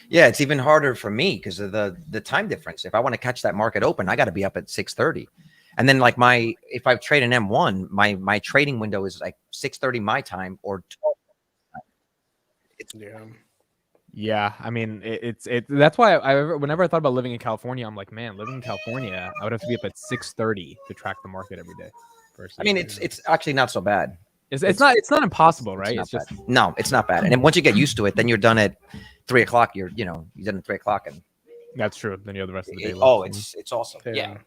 Yeah, it's even harder for me because of the time difference. If I want to catch that market open, I got to be up at 6:30. And then like if I trade an M1, my trading window is like 6:30 my time or 12. It's Yeah, I mean, it's that's why whenever I thought about living in California, I'm like, man, living in California, I would have to be up at 6:30 to track the market every day. I mean, it's actually not so bad. It's not impossible, right? It's It's just bad. No, it's not bad. And then once you get used to it, then you're done at 3:00. You're done at 3:00, and that's true. Then you have the rest of the day left. oh, it's awesome. Yeah.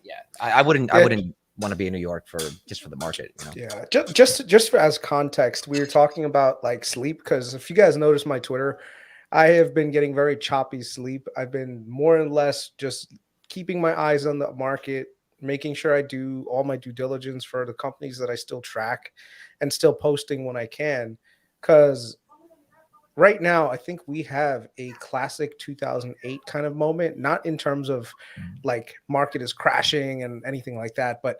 I wouldn't want to be in New York for the market. Yeah, just as context, we were talking about like sleep because if you guys notice my Twitter, I have been getting very choppy sleep. I've been more or less just keeping my eyes on the market, making sure I do all my due diligence for the companies that I still track and still posting when I can. Because right now, I think we have a classic 2008 kind of moment, not in terms of like market is crashing and anything like that, but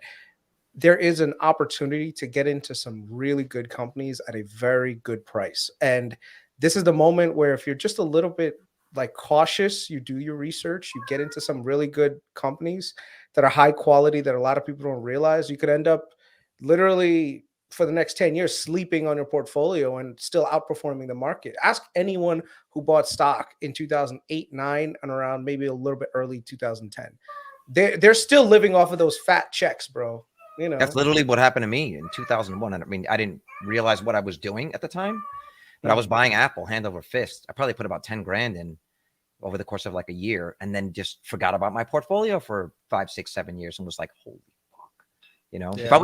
there is an opportunity to get into some really good companies at a very good price. And this is the moment where if you're just a little bit like cautious, you do your research, you get into some really good companies that are high quality that a lot of people don't realize, you could end up literally for the next 10 years sleeping on your portfolio and still outperforming the market. Ask anyone who bought stock in 2008, 9 and around maybe a little bit early 2010. They're still living off of those fat checks, bro. That's literally what happened to me in 2001. I mean, I didn't realize what I was doing at the time. But I was buying Apple hand over fist. I probably put about 10 grand in over the course of like a year and then just forgot about my portfolio for 5, 6, 7 years and was like, holy fuck. If I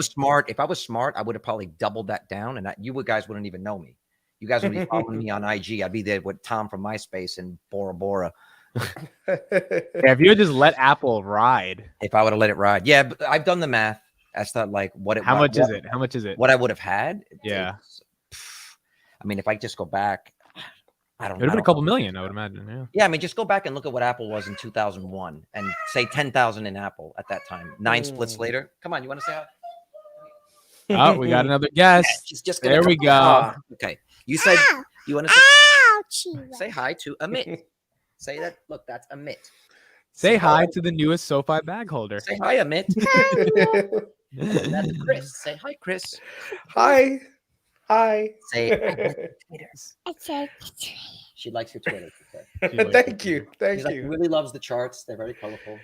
was smart, I would have probably doubled that down and you guys wouldn't even know me. You guys would be following me on IG. I'd be there with Tom from MySpace and Bora Bora. If you would just let Apple ride. If I would have let it ride. Yeah, but I've done the math. That's not like How much is it? How much is it? What I would have had? Yeah. I mean, if I just go back, I don't know. It would have been a couple million, I would imagine. Yeah, I mean, just go back and look at what Apple was in 2001 and say 10,000 in Apple at that time. 9 splits later. Come on, you want to say hi? Oh, we got another guest. She's just there we go. Okay. You said you want to say hi to Amit. Say that. Look, that's Amit. Say hi to the newest SoFi bag holder. Say hi, Amit. That's Kris. Say hi, Kris. Hi. Hi. Say she likes your Twitter. Thank you. Thank you. Really loves the charts. They're very colorful.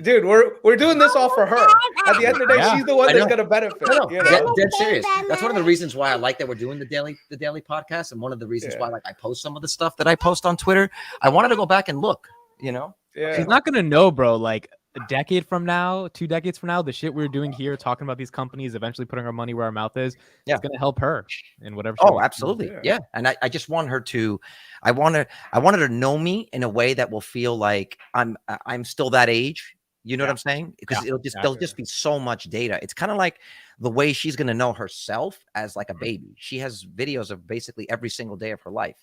Dude, we're doing this all for her. At the end of the day, she's the one that's gonna benefit. Dead serious. That's one of the reasons why I like that we're doing the daily podcast, and one of the reasons why I post some of the stuff that I post on Twitter. I wanted to go back and look. She's not gonna know, bro. Like a decade from now, 2 decades from now, the shit we're doing here, talking about these companies, eventually putting our money where our mouth is, it's gonna help her in whatever. Absolutely, yeah. And I just want her to, I want her to know me in a way that will feel like I'm still that age. You know what I'm saying? Because there'll just be so much data. It's kind of like the way she's gonna know herself as like a baby. She has videos of basically every single day of her life.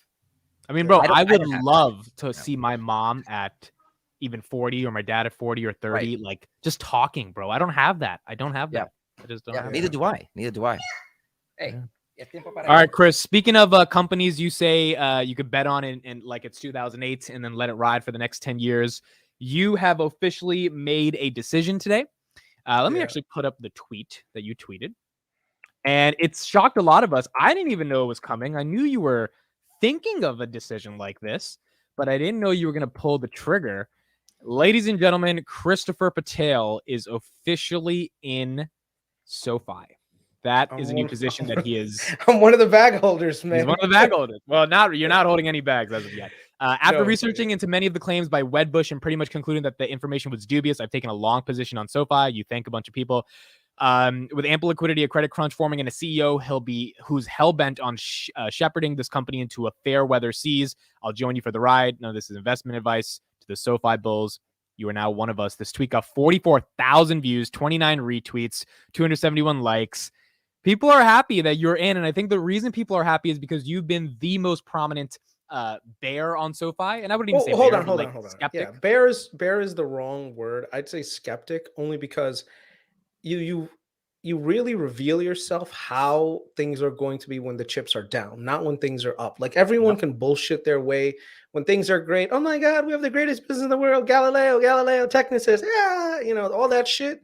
I mean, bro, I would love to see my mom at even 40 or my dad at 40 or 30, like just talking, bro. I don't have that. I just don't have Neither do I. Hey. All right, Kris, speaking of companies you say you could bet on in like it's 2008 and then let it ride for the next 10 years, you have officially made a decision today. Let me actually put up the tweet that you tweeted. And it's shocked a lot of us. I didn't even know it was coming. I knew you were thinking of a decision like this, but I didn't know you were going to pull the trigger. Ladies and gentlemen, Christopher Patel is officially in SoFi. That is a new position that he is. I'm one of the bag holders, man. He's one of the bag holders. Well, you're not holding any bags as of yet. After researching into many of the claims by Wedbush and pretty much concluding that the information was dubious, I've taken a long position on SoFi. You thank a bunch of people. With ample liquidity, a credit crunch forming, and a CEO who's hell-bent on shepherding this company into a fair weather seas. I'll join you for the ride. No, this is investment advice to the SoFi Bulls. You are now one of us. This tweet got 44,000 views, 29 retweets, 271 likes. People are happy that you're in, and I think the reason people are happy is because you've been the most prominent bear on SoFi, and I wouldn't even say hold bear, on. Skeptic. Yeah, bear is the wrong word. I'd say skeptic only because you you really reveal yourself how things are going to be when the chips are down, not when things are up. Like everyone Yep. can bullshit their way when things are great. Oh my God, we have the greatest business in the world. Galileo, Technicus, yeah, all that shit.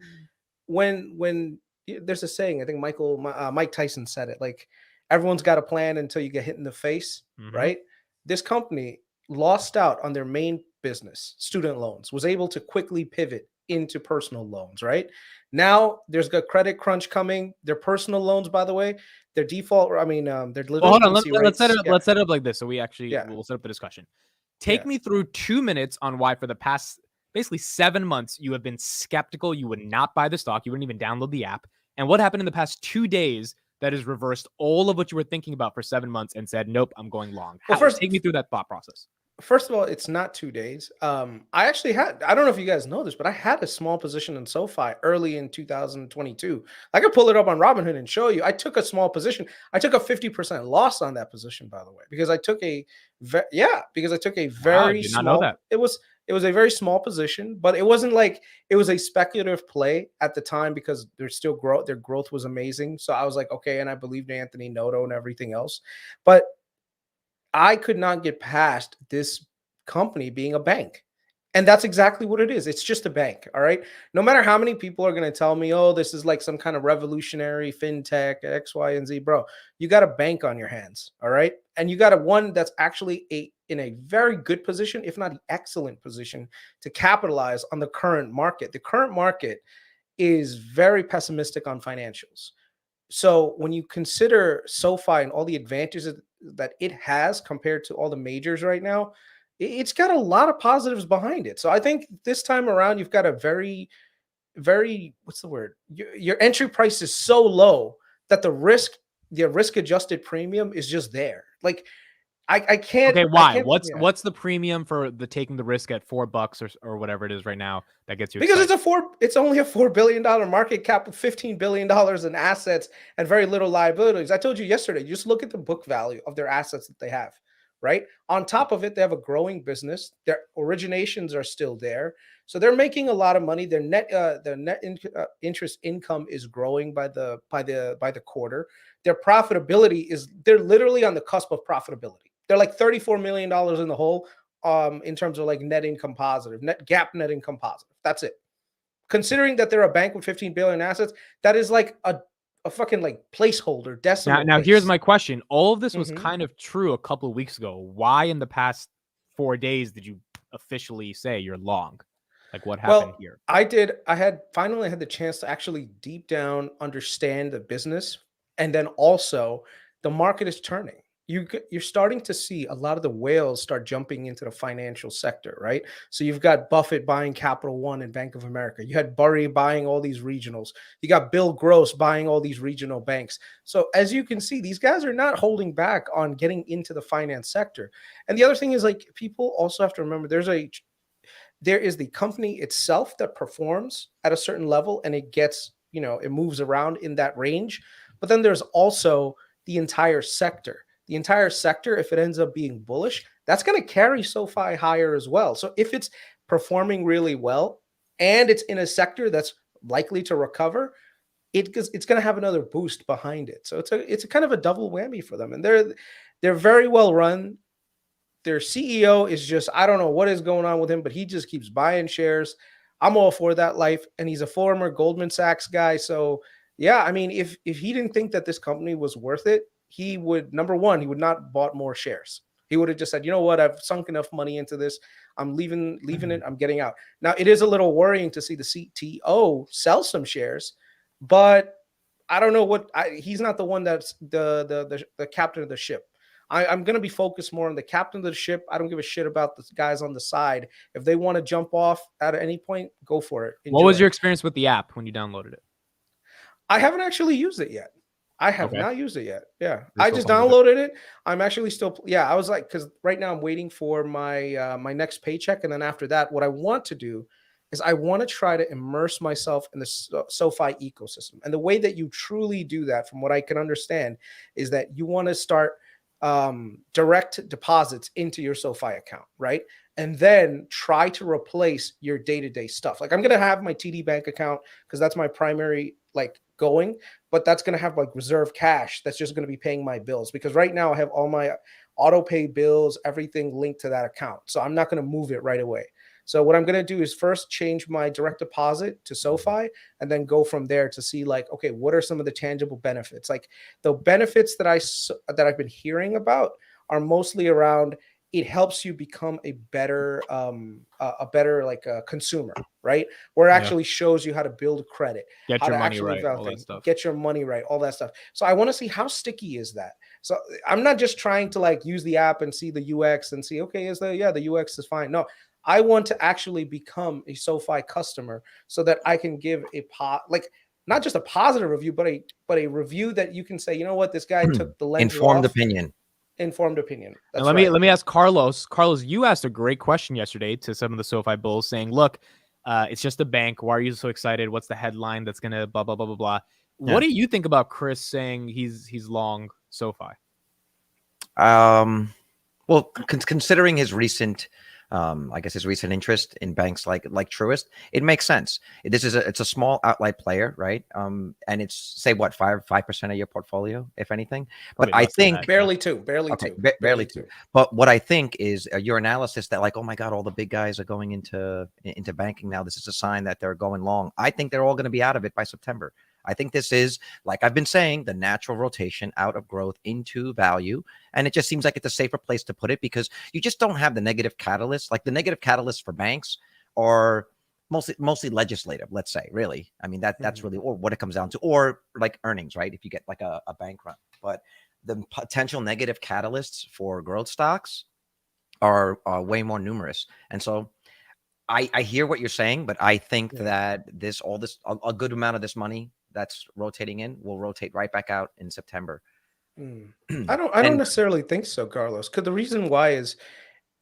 When there's a saying, I think Mike Tyson said it, like everyone's got a plan until you get hit in the face, Mhm. right? This company lost out on their main business, student loans, was able to quickly pivot into personal loans, right? Now there's a credit crunch coming. Their personal loans, by the way, their default, their Well, hold on. delinquency Let's set rates. it up. Let's set it up like this. So Yeah, we'll set up the discussion. yeah. Take me through 2 minutes on why for the past basically 7 months you have been skeptical. You would not buy the stock. You wouldn't even download the app. And what happened in the past 2 days that has reversed all of what you were thinking about for 7 months and said, nope, I'm going long. Well, first, Take me through that thought process. First of all, it's not 2 days. I actually I don't know if you guys know this, but I had a small position in SoFi early in 2022. I could pull it up on Robinhood and show you. I took a small position. I took a 50% loss on that position, by the way, because I took because I took a Wow, very did not know small, that. it was a very small position, but it wasn't like it was a speculative play at the time because their growth was amazing. So I was like, okay, and I believed in Anthony Noto and everything else. But I could not get past this company being a bank. And that's exactly what it is. It's just a bank. All right. No matter how many people are going to tell me, oh, this is like some kind of revolutionary fintech, X, Y, and Z, bro, you got a bank on your hands. All right. And you got one that's actually in a very good position, if not an excellent position, to capitalize on the current market. The current market is very pessimistic on financials. So when you consider SoFi and all the advantages that it has compared to all the majors right now, it's got a lot of positives behind it. So I think this time around, you've got a very, what's the word? Your entry price is so low that the risk adjusted premium is just there. Like I can't, Okay, I why? can't, yeah. What's the premium for the taking the risk at $4 or whatever it is right now that gets you Because excited? it's only a $4 billion market cap with $15 billion in assets and very little liabilities. I told you yesterday, just look at the book value of their assets that they have, right? On top of it, they have a growing business. Their originations are still there. So they're making a lot of money. Their interest income is growing by the quarter. Their profitability they're literally on the cusp of profitability. They're like $34 million in the hole in terms of like net income positive, net income positive. That's it. Considering that they're a bank with 15 billion assets, that is like a fucking like placeholder decimal Now here's place. my question. All of this was Mhm. kind of true a couple of weeks ago. Why in the past 4 days did you officially say you're long? Like what happened Well, here? I had finally had the chance to actually deep down understand the business, and then also the market is turning. You're starting to see a lot of the whales start jumping into the financial sector, right? So you've got Buffett buying Capital One and Bank of America. You had Burry buying all these regionals. You got Bill Gross buying all these regional banks. So as you can see, these guys are not holding back on getting into the finance sector. And the other thing is like people also have to remember there is the company itself that performs at a certain level and it gets, it moves around in that range. But then there's also the entire sector. The entire sector, if it ends up being bullish, that's going to carry SoFi higher as well. So if it's performing really well and it's in a sector that's likely to recover, it's going to have another boost behind it. So it's a kind of a double whammy for them. And they're very well run. Their CEO is just, I don't know what is going on with him, but he just keeps buying shares. I'm all for that life. And he's a former Goldman Sachs guy. So yeah, I mean, if he didn't think that this company was worth it, he would, number one, he would not have bought more shares. He would have just said, you know what, I've sunk enough money into this. I'm leaving it. I'm getting out. Now it is a little worrying to see the CTO sell some shares, but I don't know he's not the one that's the captain of the ship. I'm going to be focused more on the captain of the ship. I don't give a shit about the guys on the side. If they want to jump off at any point, go for it. Enjoy. What was your experience with the app when you downloaded it? I haven't actually used it yet. I have Okay. not used it yet. Yeah. You're I still just playing with downloaded it. I'm actually still, yeah, I was like, because right now I'm waiting for my next paycheck. And then after that, what I want to do is I want to try to immerse myself in the SoFi ecosystem. And the way that you truly do that, from what I can understand, is that you want to start direct deposits into your SoFi account, right? And then try to replace your day-to-day stuff. Like I'm going to have my TD Bank account because that's my primary like going, but that's going to have like reserve cash that's just going to be paying my bills, because right now I have all my auto pay bills, everything linked to that account. So I'm not going to move it right away. So what I'm going to do is first change my direct deposit to SoFi, and then go from there to see like, okay, what are some of the tangible benefits? Like the benefits that I've been hearing about are mostly around, it helps you become a better like a consumer, right? Where it actually shows you how to build credit, Get how your to money actually right, all that stuff. get your money right, all that stuff. So I want to see how sticky is that. So I'm not just trying to like use the app and see the UX and see, okay, the UX is fine. No, I want to actually become a SoFi customer so that I can give not just a positive review, but a review that you can say, you know what, this guy took the lens informed off. opinion. Informed opinion. That's let right. me ask Carlos. Carlos, you asked a great question yesterday to some of the SoFi bulls, saying, "Look, it's just a bank. Why are you so excited? What's the headline that's gonna blah blah blah blah blah?" Yeah. What do you think about Kris saying he's long SoFi? Well, considering his recent, I guess his recent interest in banks like Truist, it makes sense. It's a small outlier player, right? And it's say what 5% of your portfolio, if anything. Probably but I think barely two. But what I think is your analysis that like, oh my God, all the big guys are going into banking now. This is a sign that they're going long. I think they're all going to be out of it by September. I think this is, like I've been saying, the natural rotation out of growth into value. And it just seems like it's a safer place to put it because you just don't have the negative catalysts. Like the negative catalysts for banks are mostly legislative, let's say, really. I mean, that's really or what it comes down to, or like earnings, right? If you get like a bank run. But the potential negative catalysts for growth stocks are way more numerous. And so I hear what you're saying, but I think that a good amount of this money that's rotating in will rotate right back out in September. I don't necessarily think so, Carlos. Because the reason why is,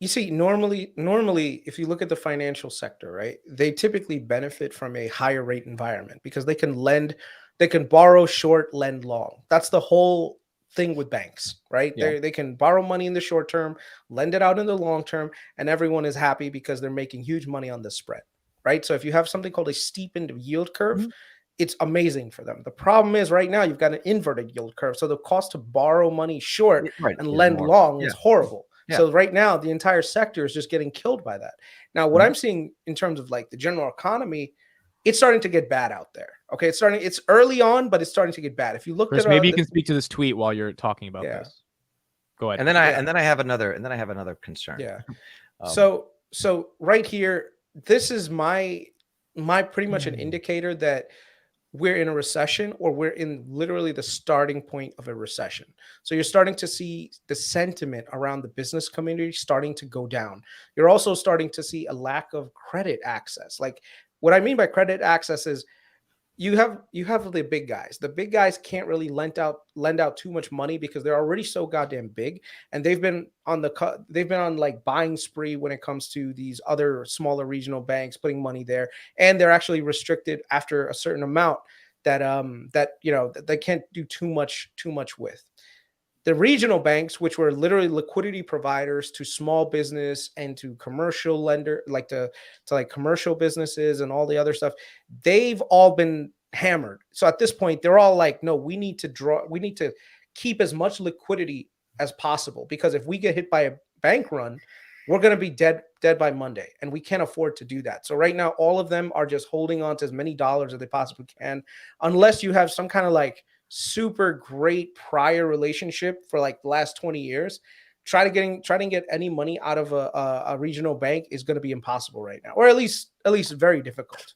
you see, normally, if you look at the financial sector, right, they typically benefit from a higher rate environment because they can borrow short, lend long. That's the whole thing with banks, right? Yeah. They can borrow money in the short term, lend it out in the long term, and everyone is happy because they're making huge money on the spread, right? So if you have something called a steepened yield curve, it's amazing for them. The problem is right now you've got an inverted yield curve. So the cost to borrow money short and lend long is horrible. Yeah. So right now the entire sector is just getting killed by that. Now, what I'm seeing in terms of like the general economy, it's starting to get bad out there. Okay. It's early on, but it's starting to get bad. If you look at maybe you can speak to this tweet while you're talking about this. Go ahead. And then I have another concern. Yeah. So right here, this is my pretty much an indicator that we're in a recession, or we're in literally the starting point of a recession. So you're starting to see the sentiment around the business community starting to go down. You're also starting to see a lack of credit access. Like what I mean by credit access is you have the big guys. The big guys can't really lend out too much money because they're already so goddamn big, and they've been on like buying spree when it comes to these other smaller regional banks, putting money there, and they're actually restricted after a certain amount that they can't do too much with. The regional banks, which were literally liquidity providers to small business and to commercial lender, like to like commercial businesses and all the other stuff, they've all been hammered. So at this point, they're all like, no, we need to keep as much liquidity as possible, because if we get hit by a bank run, we're going to be dead by Monday, and we can't afford to do that. So right now, all of them are just holding on to as many dollars as they possibly can, unless you have some kind of like super great prior relationship for like the last 20 years. Trying to get any money out of a regional bank is going to be impossible right now, or at least very difficult.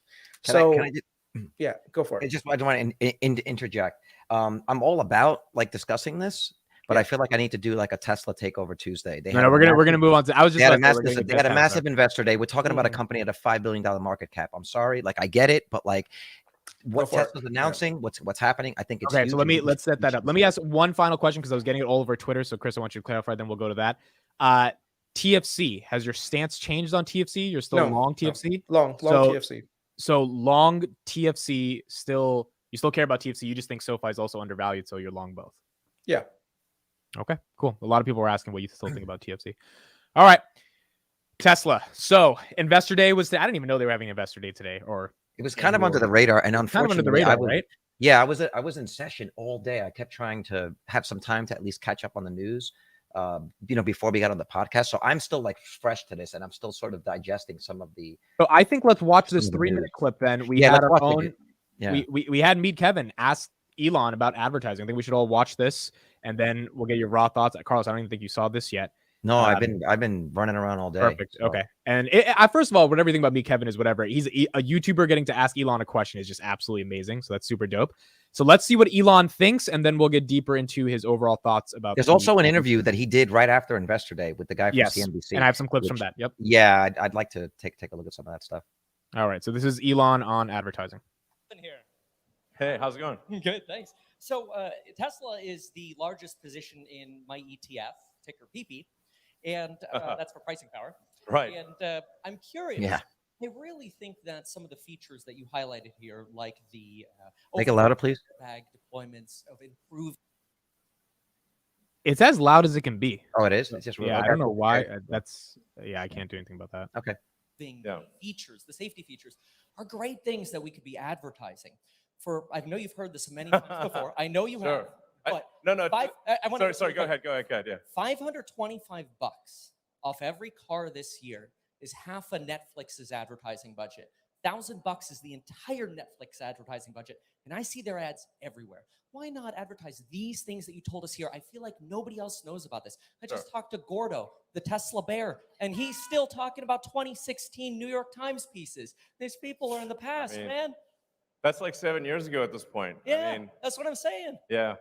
Yeah, go for it. I don't want to interject. I'm all about like discussing this, but I feel like I need to do like a Tesla takeover Tuesday. We're gonna move on to. I was just they had a massive investor day. We're talking about a company at a $5 billion market cap. I'm sorry, like I get it, but like what Tesla's announcing, what's happening, I think it's okay. So let's set that up. Let me ask one final question because I was getting it all over Twitter. So Kris, I want you to clarify. Then we'll go to that. TFC, has your stance changed on TFC? You're still long TFC? Long TFC. So long TFC still. You still care about TFC. You just think SoFi is also undervalued, so you're long both. Yeah. Okay, cool. A lot of people were asking what you still think about TFC. All right. Tesla. So Investor Day was I didn't even know they were having Investor Day today, or it was kind of under the radar, and unfortunately, right? Yeah, I was in session all day. I kept trying to have some time to at least catch up on the news, before we got on the podcast. So I'm still like fresh to this, and I'm still sort of digesting some of the So I think let's watch this of the 3-minute news. clip. Then we Yeah, had let's our watch own. it. Yeah. We had Meet Kevin ask Elon about advertising. I think we should all watch this, and then we'll get your raw thoughts. Carlos, I don't even think you saw this yet. No, I've been running around all day. Perfect. So. Okay. And first of all, what everything about Meet Kevin is whatever. He's a YouTuber getting to ask Elon a question is just absolutely amazing. So that's super dope. So let's see what Elon thinks, and then we'll get deeper into his overall thoughts about. There's also an interview that he did right after Investor Day with the guy from CNBC. And I have some clips from that. Yep. Yeah, I'd like to take a look at some of that stuff. All right. So this is Elon on advertising. Here. Hey, how's it going? Good, thanks. So Tesla is the largest position in my ETF, ticker PP, and that's for pricing power. Right. And I'm curious. Yeah. I really think that some of the features that you highlighted here, like the Make it louder, please. bag deployments of improved. It's as loud as it can be. Oh, it is. It's just I don't know why. I can't do anything about that. Okay. Features, the safety features, are great things that we could be advertising. I know you've heard this many times before. I know you have. But Sorry. Go ahead. Yeah. $525 off every car this year is half a Netflix's advertising budget. $1,000 is the entire Netflix advertising budget, and I see their ads everywhere. Why not advertise these things that you told us here? I feel like nobody else knows about this. I just talked to Gordo, the Tesla bear, and he's still talking about 2016 New York Times pieces. These people are in the past, man. That's like 7 years ago at this point. Yeah, that's what I'm saying. Yeah,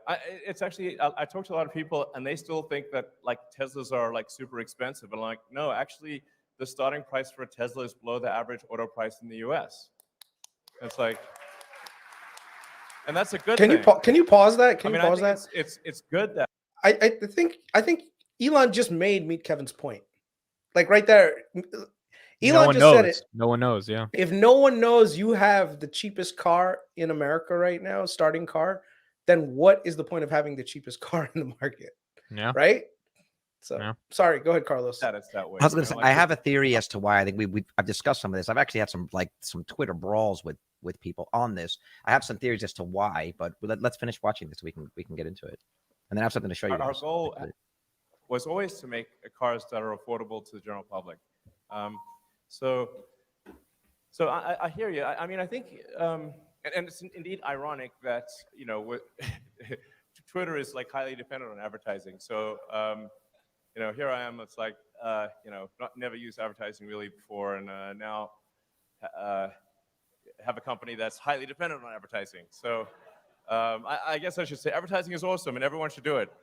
it's actually, I talked to a lot of people, and they still think that like Teslas are like super expensive. And like, no, actually, the starting price for a Tesla is below the average auto price in the U.S. It's like, and that's a good thing. Can you pause that? I think it's good that I think Elon just made Meet Kevin's point. Like right there. Elon just said it. No one knows, yeah. If no one knows you have the cheapest car in America right now, starting car, then what is the point of having the cheapest car in the market? Yeah. Right? So sorry, go ahead, Carlos. that it's that way. I was going to say, I have a theory as to why. I think I've discussed some of this. I've actually had some Twitter brawls with people on this. I have some theories as to why, but let's finish watching this so we can get into it. And then I have something to show you guys. Our goal was always to make cars that are affordable to the general public. So I hear you. I mean, I think, and it's indeed ironic that, Twitter is like highly dependent on advertising. So, here I am. It's like, never used advertising really before, and now have a company that's highly dependent on advertising. So, I guess I should say advertising is awesome, and everyone should do it.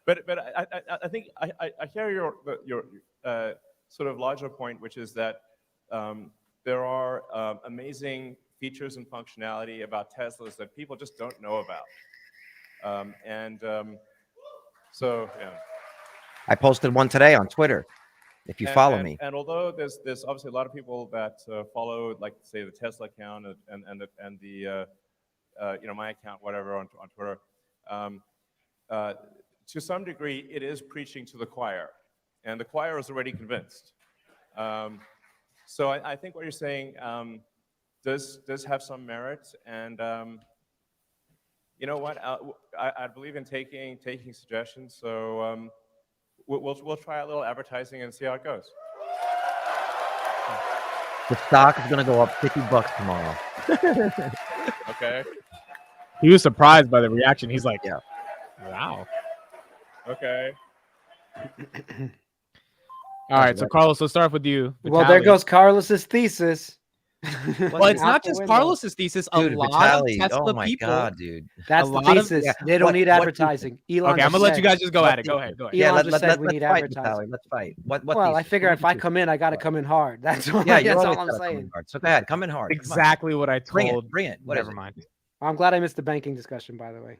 But I think I hear your sort of larger point, which is that there are amazing features and functionality about Teslas that people just don't know about. So yeah. I posted one today on Twitter. If you follow me. And although there's obviously a lot of people that follow, like say the Tesla account and the my account, whatever on Twitter. To some degree, it is preaching to the choir, and the choir is already convinced. So I think what you're saying does have some merit, and you know what? I believe in taking suggestions. So we'll try a little advertising and see how it goes. The stock is going to go up $50 tomorrow. Okay. He was surprised by the reaction. He's like, yeah. Wow. Okay. All right, so Carlos, let's start with you. Well, there goes Carlos's thesis. Well, it's not just Carlos's thesis. Dude, a lot of Tesla oh my people. God, dude. That's the thesis. They don't need advertising. Elon okay, I'm gonna let you guys just go at it. Go ahead. Elon just said we need advertising. Let's fight. Well, I figure if I come in, I got to come in hard. That's all. Yeah, that's all I'm saying. So go ahead, come in hard. Exactly what I told. Bring it. Never mind. I'm glad I missed the banking discussion, by the way.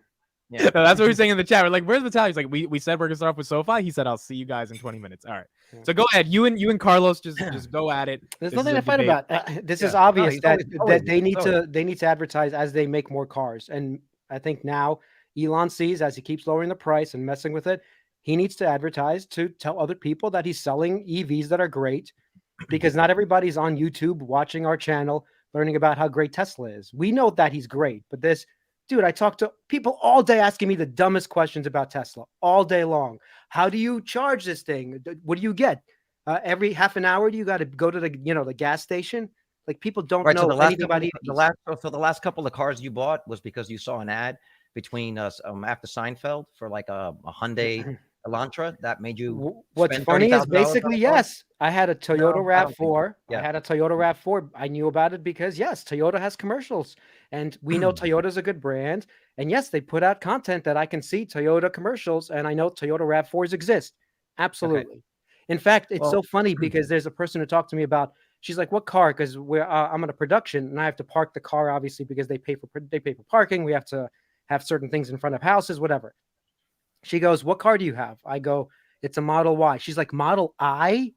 Yeah, no, that's what we're saying in the chat. We're like, "Where's Vitaly?" He's like, "We said we're gonna start off with SoFi." He said, "I'll see you guys in 20 minutes." All right. Yeah. So go ahead. You and Carlos just go at it. There's nothing to fight about. This is obvious that they need to advertise as they make more cars, and I think now Elon sees as he keeps lowering the price and messing with it, he needs to advertise to tell other people that he's selling EVs that are great, because not everybody's on YouTube watching our channel learning about how great Tesla is. We know that he's great, but this dude, I talk to people all day asking me the dumbest questions about Tesla all day long. How do you charge this thing? What do you get? Every half an hour, do you got to go to the gas station? Like, people don't Right. know So the last anything couple, about EVs. the last couple of cars you bought was because you saw an ad between us after Seinfeld for like a Hyundai Elantra that made you. What's spend funny is $30,000 basically, on a car? yes, I had a Toyota No, I don't think so. RAV4. Yeah. I had a Toyota RAV4. I knew about it because, yes, Toyota has commercials, and we know Toyota's a good brand. And yes, they put out content that I can see Toyota commercials, and I know Toyota RAV4s exist. Absolutely. In fact, it's so funny because there's a person who talked to me about. She's like, "What car?" Because I'm in a production, and I have to park the car, obviously, because they pay for parking. We have to have certain things in front of houses, whatever. She goes, "What car do you have?" I go, "It's a Model Y." She's like, "Model I?"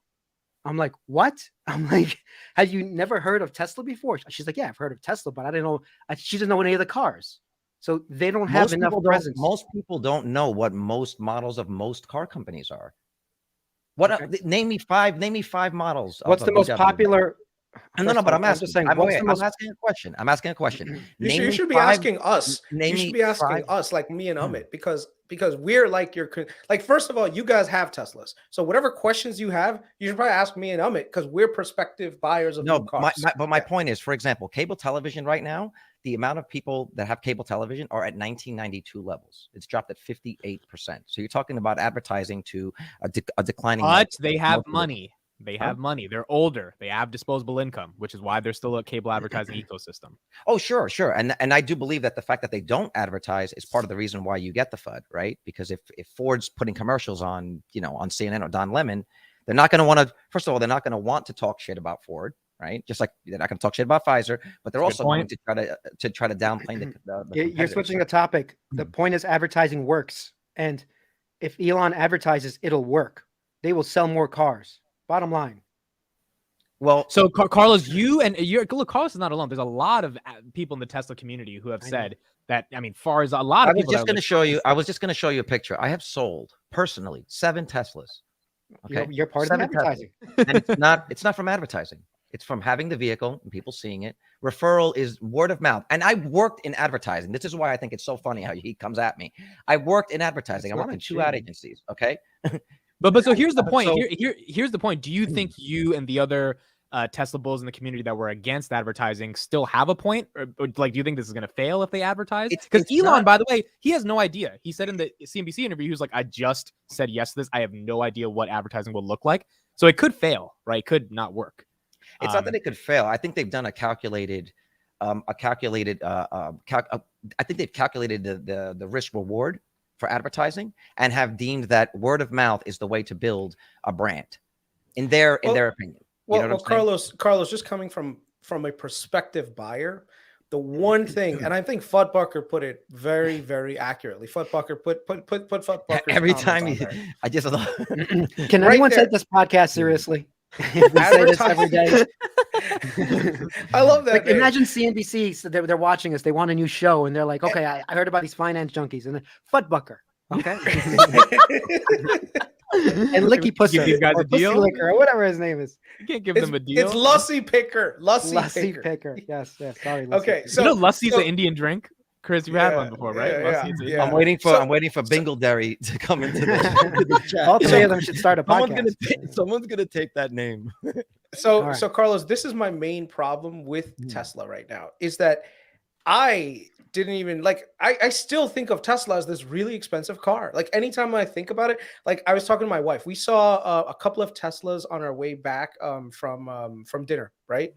I'm like, "What?" I'm like, "Have you never heard of Tesla before?" She's like, "Yeah, I've heard of Tesla, but I didn't know." She doesn't know any of the cars, so they don't have enough presence. Most people don't know what most models of most car companies are. What? Name me five models. What's the most popular? No, but I'm asking. Just saying, I'm asking a question. I'm asking a question. You should be asking us. You should be asking us, like me and Amit, because we're like first of all, you guys have Teslas. So whatever questions you have, you should probably ask me and Amit because we're prospective buyers of new cars. But my point is, for example, cable television right now, the amount of people that have cable television are at 1992 levels. It's dropped at 58%. So you're talking about advertising to a declining. But they have money. They have money. They're older. They have disposable income, which is why they're still a cable advertising ecosystem. Oh, sure. And I do believe that the fact that they don't advertise is part of the reason why you get the FUD, right? Because if Ford's putting commercials on, on CNN or Don Lemon, they're not going to want to. First of all, they're not going to want to talk shit about Ford, right? Just like they're not going to talk shit about Pfizer, but they're also going to try to downplay the You're switching the topic. The point is advertising works, and if Elon advertises, it'll work. They will sell more cars. Bottom line. Well, so Carlos, look, Carlos is not alone. There's a lot of people in the Tesla community who have said that. I mean, far as a lot of people. I was just going to show you a picture. I have sold personally 7 Teslas. Okay, you're part of advertising, and it's not from advertising. It's from having the vehicle and people seeing it. Referral is word of mouth. And I worked in advertising. This is why I think it's so funny how he comes at me. I worked in advertising. I worked in 2 ad agencies. Okay. But so here's the point. Here's the point. Do you think you and the other Tesla bulls in the community that were against advertising still have a point, or like, do you think this is going to fail if they advertise? Because Elon, by the way, he has no idea. He said in the CNBC interview, he was like, "I just said yes to this. I have no idea what advertising will look like, so it could fail, right? It could not work." It's not that it could fail. I think they've done I think they've calculated the risk reward for advertising and have deemed that word of mouth is the way to build a brand in their opinion. Well, Carlos, just coming from a prospective buyer, the one thing, and I think Fuddbucker put it very, very accurately. Fuddbucker put Fuddbucker every time I just can anyone take this podcast seriously? We say this every day. I love that. Like, imagine CNBC, so they're watching us. They want a new show, and they're like, "Okay, I heard about these finance junkies." And then Fuddbucker, okay, and Licky Pussy, give these guys a deal, Licker, or whatever his name is. You can't give them a deal. It's Lussie Picker. Lussie Picker. Yes. Sorry. Okay, so Lussie's an Indian drink. Chris, you've had one before, right? Yeah. I'm waiting for Bingleberry to come into the chat. All 3 of them should start a podcast. Someone's gonna take that name. So Carlos, this is my main problem with Tesla right now, is that I didn't even I still think of Tesla as this really expensive car. Like, anytime I think about it, like, I was talking to my wife, we saw a couple of Teslas on our way back from dinner, right?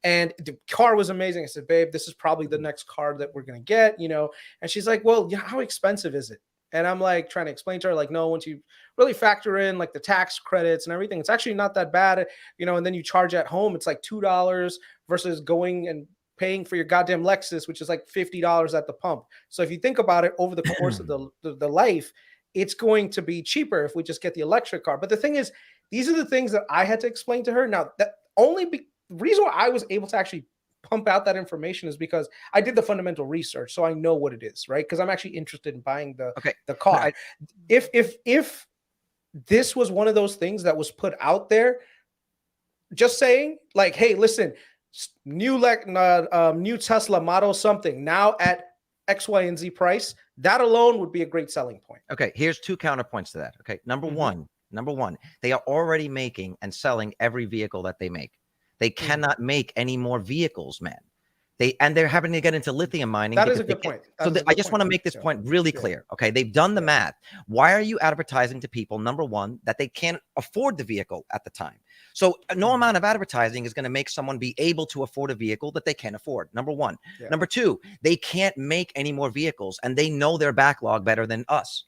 And the car was amazing. I said, "Babe, this is probably the next car that we're going to get, And she's like, "Well, how expensive is it?" And I'm like trying to explain to her, like, no, once you really factor in like the tax credits and everything, it's actually not that bad, and then you charge at home, it's like $2 versus going and paying for your goddamn Lexus, which is like $50 at the pump. So if you think about it over the course of the life, it's going to be cheaper if we just get the electric car. But the thing is, these are the things that I had to explain to her. Now, that the reason why I was able to actually pump out that information is because I did the fundamental research, so I know what it is, right? Because I'm actually interested in buying the car. If this was one of those things that was put out there, just saying like, "Hey, listen, new Tesla Model something now at X, Y, and Z price. That alone would be a great selling point. Okay, here's 2 counterpoints to that. Okay, number one, they are already making and selling every vehicle that they make. They cannot make any more vehicles, man. They're having to get into lithium mining. That is a good point. I just want to make this point really clear. Okay, they've done the math. Why are you advertising to people, number one, that they can't afford the vehicle at the time? So no amount of advertising is going to make someone be able to afford a vehicle that they can't afford. Number one. Number two, they can't make any more vehicles, and they know their backlog better than us.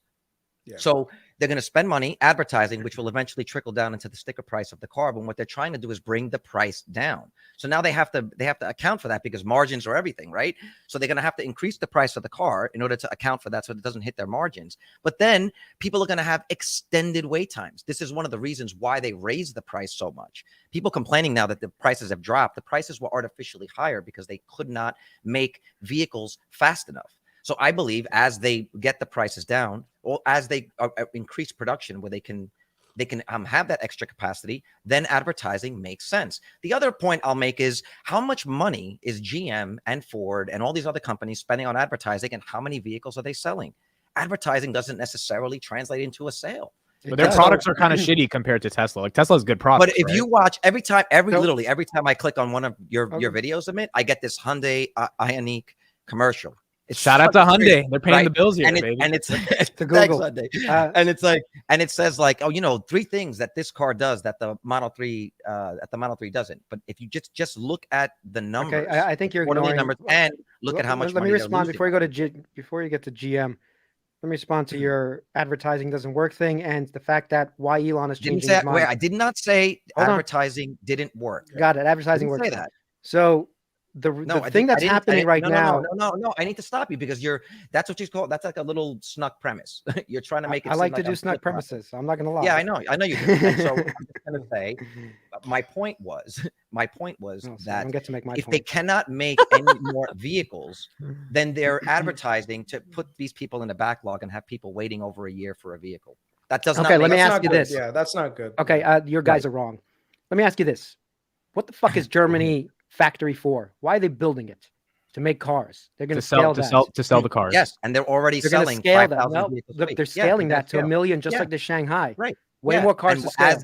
So they're going to spend money advertising, which will eventually trickle down into the sticker price of the car. But what they're trying to do is bring the price down. So now they have to account for that because margins are everything, right? So they're going to have to increase the price of the car in order to account for that, so it doesn't hit their margins. But then people are going to have extended wait times. This is one of the reasons why they raised the price so much. People complaining now that the prices have dropped. The prices were artificially higher because they could not make vehicles fast enough. So I believe as they get the prices down, or as they increase production where they can have that extra capacity, then advertising makes sense. The other point I'll make is how much money is GM and Ford and all these other companies spending on advertising, and how many vehicles are they selling? Advertising doesn't necessarily translate into a sale. But their products are kind of shitty compared to Tesla. Like Tesla's good products. But if you watch literally every time I click on one of your videos, I get this Hyundai Ioniq commercial. Shout out to Hyundai. They're paying the bills here, baby. And it's to Google. And it's like, and it says like, oh, 3 things that this car does that the Model 3 doesn't. But if you just look at the numbers, okay, I think you're ignoring numbers, and look at how much. Let me respond before you get to GM. Let me respond to your advertising doesn't work thing and the fact that why Elon is changing his mind. I did not say advertising didn't work. Got it. Advertising works. Say that. So the thing that's happening right now. No. I need to stop you because that's what you call. That's like a little snuck premise. You're trying to make it. I like to do snuck premises. I'm not gonna lie. Yeah, I know you do. And so I'm just gonna say, my point was that if they cannot make any more vehicles, then they're advertising to put these people in the backlog and have people waiting over a year for a vehicle. That doesn't. Okay, let me ask you this. Yeah, that's not good. Okay, your guys are wrong. Let me ask you this: what the fuck is Germany factory for? Why are they building it? To make cars. They're going to sell the cars. Yes, and they're already selling 5,000 vehicles. Look, they're scaling that to 1 million, just like the Shanghai. Right. Way more cars to scale.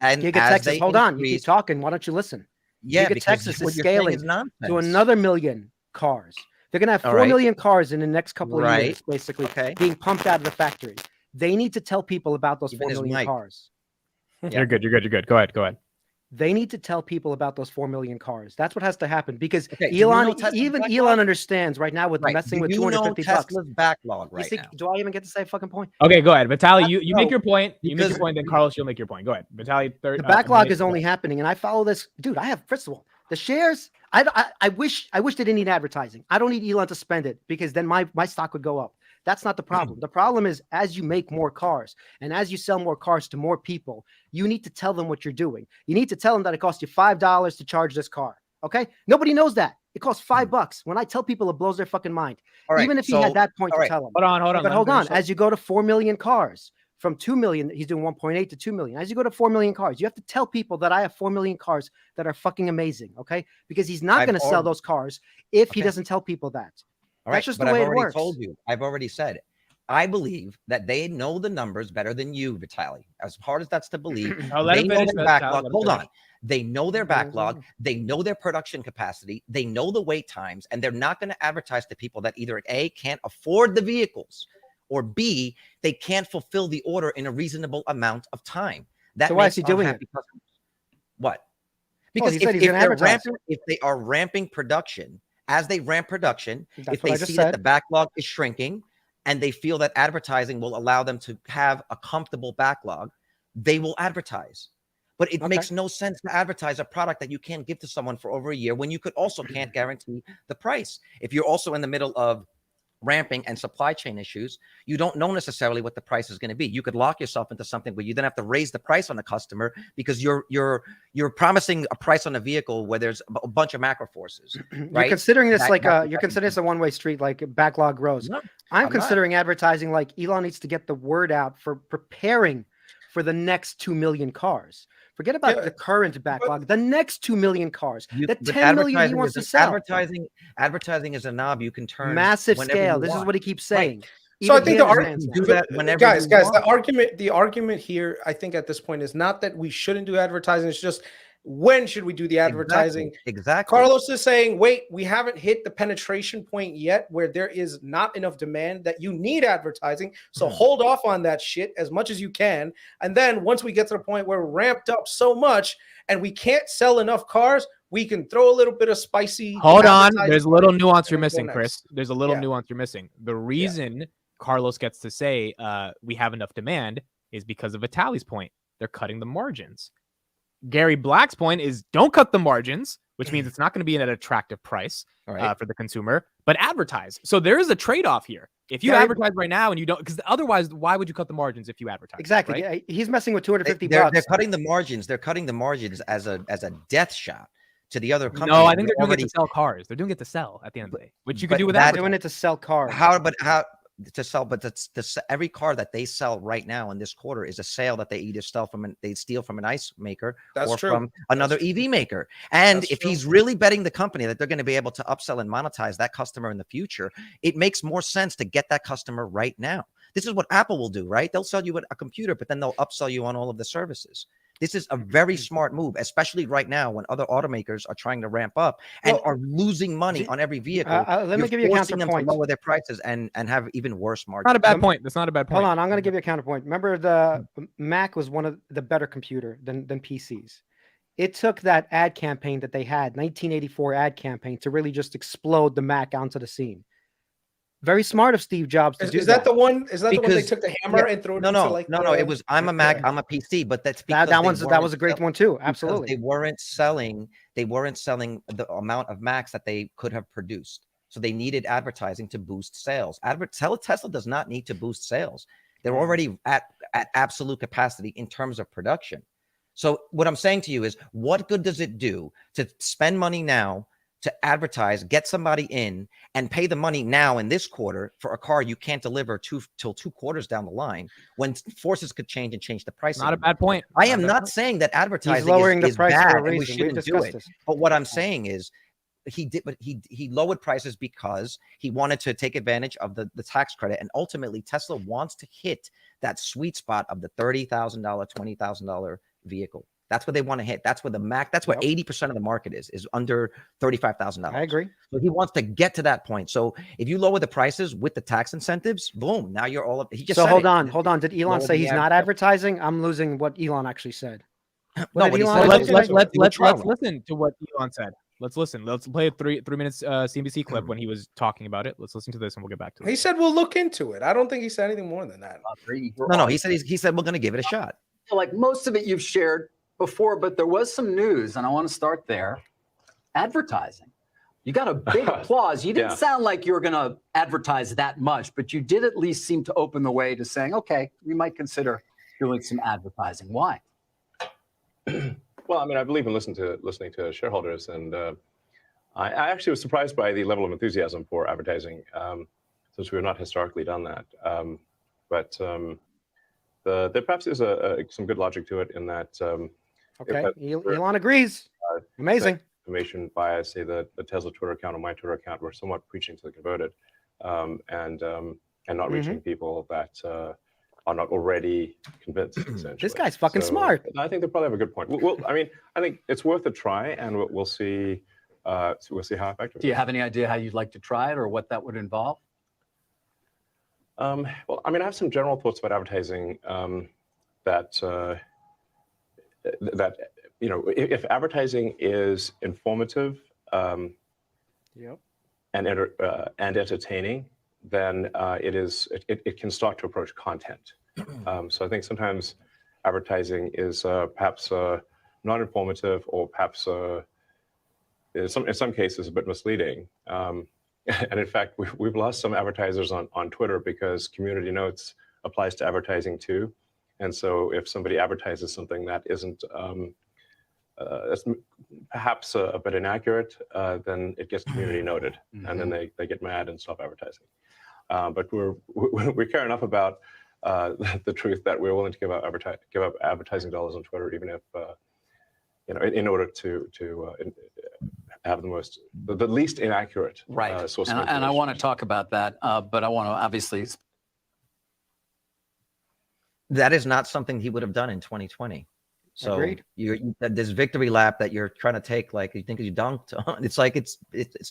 Giga Texas. Hold on, you keep talking. Why don't you listen? Yeah, Giga Texas is scaling to another 1 million cars. They're going to have 4 million cars in the next couple of years, basically, being pumped out of the factory. They need to tell people about those 4 million cars. You're good. Go ahead. They need to tell people about those 4 million cars. That's what has to happen because Elon understands right now with messing with $250 Tesla's backlog right now. Do I even get to say a fucking point? Okay, go ahead. Vitaly, you make your point. You make your point, then Carlos, you'll make your point. Go ahead. Vitaly, the backlog is only happening, and I follow this. Dude, I have, first of all, the shares, I wish they didn't need advertising. I don't need Elon to spend it because then my stock would go up. That's not the problem. The problem is as you make more cars and as you sell more cars to more people, you need to tell them what you're doing. You need to tell them that it costs you $5 to charge this car. Okay. Nobody knows that. It costs $5. When I tell people, it blows their fucking mind. Even if he had that point to tell them. Hold on. But hold on. As you go to 4 million cars, from 2 million, he's doing 1.8 to 2 million. As you go to 4 million cars, you have to tell people that I have 4 million cars that are fucking amazing. Okay. Because he's not going to sell those cars if he doesn't tell people that. All right, that's just the way it works. I've already said, I believe that they know the numbers better than you, Vitaly. As hard as that's to believe, they know their backlog. Hold on. They know their backlog. They know their production capacity. They know the wait times, and they're not going to advertise to people that either A, can't afford the vehicles, or B, they can't fulfill the order in a reasonable amount of time. So why is he doing it? What? Because if they are ramping production, as they ramp production, if they see that the backlog is shrinking and they feel that advertising will allow them to have a comfortable backlog, they will advertise. But it makes no sense to advertise a product that you can't give to someone for over a year when you can't guarantee the price. If you're also in the middle of ramping and supply chain issues, you don't know necessarily what the price is going to be. You could lock yourself into something where you then have to raise the price on the customer because you're promising a price on a vehicle where there's a bunch of macro forces. Right? You're considering this you're considering this a one-way street, like backlog grows. No, I'm considering advertising like Elon needs to get the word out for preparing for the next 2 million cars. Forget about the current backlog. The next 2 million cars. The 10 million he wants to sell. Advertising is a knob you can turn. Massive scale. This is what he keeps saying. Right. So I think guys, want. the argument here, I think at this point is not that we shouldn't do advertising. It's just when should we do the advertising? Exactly. Carlos is saying, wait, we haven't hit the penetration point yet where there is not enough demand that you need advertising. So hold off on that shit as much as you can. And then once we get to the point where we're ramped up so much and we can't sell enough cars, we can throw a little bit of spicy. Hold on. There's a little nuance you're missing, Chris. There's a little nuance you're missing. The reason Carlos gets to say we have enough demand is because of Vitaly's point. They're cutting the margins. Gary Black's point is don't cut the margins, which means it's not going to be at an attractive price for the consumer, but advertise. So there is a trade-off here. If you advertise right now and you don't, because otherwise, why would you cut the margins if you advertise? Exactly. Right? Yeah, he's messing with 250 bucks. bucks. They're cutting the margins. They're cutting the margins as a death shot to the other companies. No, I think they're doing it to sell cars. They're doing it to sell at the end of the day, which you can do without. They're doing it to sell cars. How to sell? But every car that they sell right now in this quarter is a sale that they either steal from an ICE maker from another EV maker. And if he's really betting the company that they're going to be able to upsell and monetize that customer in the future, it makes more sense to get that customer right now. This is what Apple will do, right? They'll sell you a computer, but then they'll upsell you on all of the services. This is a very smart move, especially right now when other automakers are trying to ramp up and are losing money on every vehicle. Let me give you a counterpoint. Them to lower their prices and have even worse margins. Not a bad point. That's not a bad point. Hold on, I'm going to give you a counterpoint. Remember, the Mac was one of the better computer than PCs. It took that ad campaign that they had, 1984 ad campaign, to really just explode the Mac onto the scene. Very smart of Steve Jobs to do that. Is that the one they took the hammer and threw it into No, it was I'm a Mac, I'm a PC, but that's because that was a great one too. Absolutely. They weren't selling the amount of Macs that they could have produced. So they needed advertising to boost sales. Tesla does not need to boost sales. They're already at absolute capacity in terms of production. So what I'm saying to you is, what good does it do to spend money now to advertise, get somebody in, and pay the money now in this quarter for a car you can't deliver till 2 quarters down the line, when forces could change and change the price? Not a bad point. I am not saying that advertising is bad and we shouldn't do it. But what I'm saying is he lowered prices because he wanted to take advantage of the tax credit. And ultimately, Tesla wants to hit that sweet spot of the $30,000, $20,000 vehicle. That's what they want to hit. That's where the Mac, that's where 80% of the market is under $35,000. I agree. So he wants to get to that point. So if you lower the prices with the tax incentives, boom, now you're all up. He just so hold on. Did Elon say he's not advertising? I'm losing what Elon actually said. Let's listen to what Elon said. Let's listen. Let's play a 3 minutes CNBC clip when he was talking about it. Let's listen to this and we'll get back to it. He said we'll look into it. I don't think he said anything more than that. No, he said we're going to give it a shot. Like most of it you've shared before, but there was some news, and I want to start there. Advertising. You got a big applause. You didn't sound like you were going to advertise that much, but you did at least seem to open the way to saying, okay, we might consider doing some advertising. Why? Well, I mean, I believe in listening to shareholders, and I actually was surprised by the level of enthusiasm for advertising, since we have not historically done that. But there perhaps is some good logic to it in that. Elon agrees. Amazing. Information via, say, the Tesla Twitter account or my Twitter account, we're somewhat preaching to the converted, and not reaching people that are not already convinced. Essentially, this guy's fucking smart. I think they probably have a good point. Well, I mean, I think it's worth a try, and we'll see. We'll see how effective. Do you have any idea how you'd like to try it or what that would involve? Well, I mean, I have some general thoughts about advertising that if advertising is informative and entertaining, then it can start to approach content. So I think sometimes advertising is perhaps not informative, or perhaps in some cases a bit misleading. And in fact, we've lost some advertisers on Twitter because community notes applies to advertising too. And so if somebody advertises something that isn't perhaps a bit inaccurate, then it gets community noted, and then they get mad and stop advertising. But we care enough about the truth that we're willing to give up advertising dollars on Twitter, even if in order to have the least inaccurate source of information. And I want to talk about that, but I want to obviously. That is not something he would have done in 2020. So Agreed. This victory lap that you're trying to take, like you think you dunked on, it's like it's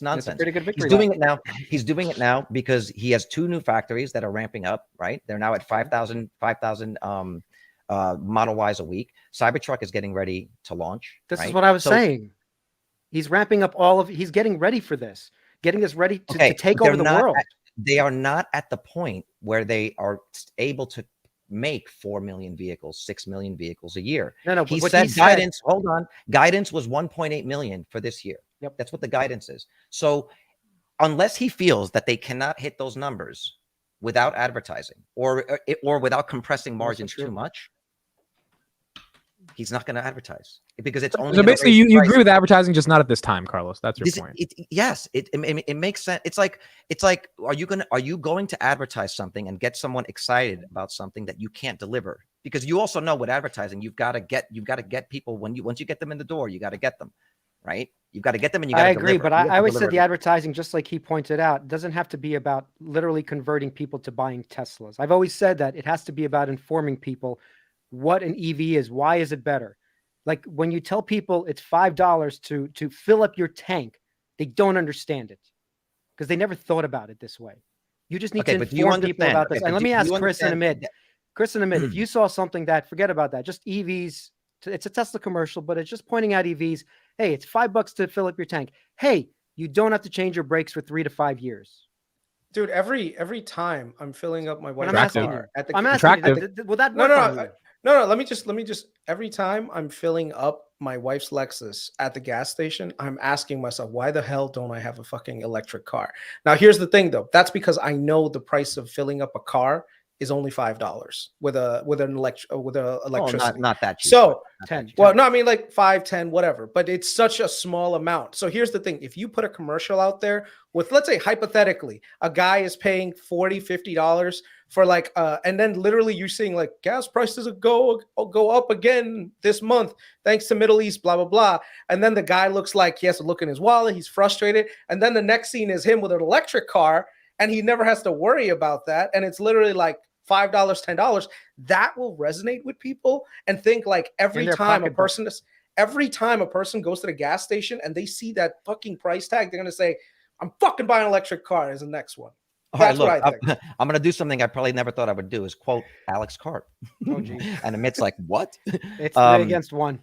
nonsense. It's a pretty good victory. He's doing it now. He's doing it now because he has 2 new factories that are ramping up. Right, they're now at 5,000 Model Ys a week. Cybertruck is getting ready to launch. This is what I was saying. He's ramping up he's getting ready for this, getting us ready to take over the world. They are not at the point where they are able to make 4 million vehicles, 6 million vehicles a year. No, he said guidance. Hold on, guidance was 1.8 million for this year. Yep, that's what the guidance is. So, unless he feels that they cannot hit those numbers without advertising or without compressing margins too much, he's not going to advertise because it's only. So basically, you agree with advertising, just not at this time, Carlos. That's your point. Yes, it makes sense. It's like are you going to advertise something and get someone excited about something that you can't deliver? Because you also know with advertising, you've got to get people once you get them in the door, you got to get them, right? You've got to get them and you got to. I agree, but I always said the advertising, just like he pointed out, doesn't have to be about literally converting people to buying Teslas. I've always said that it has to be about informing people what an EV is. Why is it better? Like when you tell people it's $5 to fill up your tank, they don't understand it because they never thought about it this way. You just need to inform people about this. And let me ask Kris and Amit. Kris and Amit, if you saw something that, forget about that, just EVs, it's a Tesla commercial, but it's just pointing out EVs. Hey, it's $5 to fill up your tank. Hey, you don't have to change your brakes for 3 to 5 years. Dude, every time I'm filling up my wife's car at the will that work? No, let me just every time I'm filling up my wife's Lexus at the gas station, I'm asking myself, why the hell don't I have a fucking electric car? Now, here's the thing though. That's because I know the price of filling up a car is only $5 with an electricity. Not that cheap. So 10. Well, no, I mean like 5, 10, whatever. But it's such a small amount. So here's the thing: if you put a commercial out there with, let's say hypothetically, a guy is paying $40, $50 for like, and then literally you're seeing like gas prices go up again this month thanks to Middle East, blah blah blah. And then the guy looks like he has to look in his wallet. He's frustrated. And then the next scene is him with an electric car, and he never has to worry about that. And it's literally like $5, $10, that will resonate with people and think like every time a person goes to the gas station and they see that fucking price tag, they're going to say, I'm fucking buying an electric car as the next one. That's what I think. I'm going to do something I probably never thought I would do is quote Alex Cart. Oh, geez. And Amit's like, what? It's 3 against 1.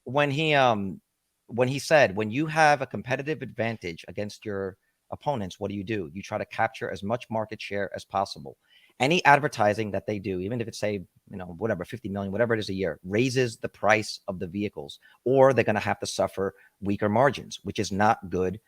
when he said, when you have a competitive advantage against your opponents, what do? You try to capture as much market share as possible. Any advertising that they do, even if it's say, whatever, 50 million, whatever it is a year, raises the price of the vehicles, or they're going to have to suffer weaker margins, which is not good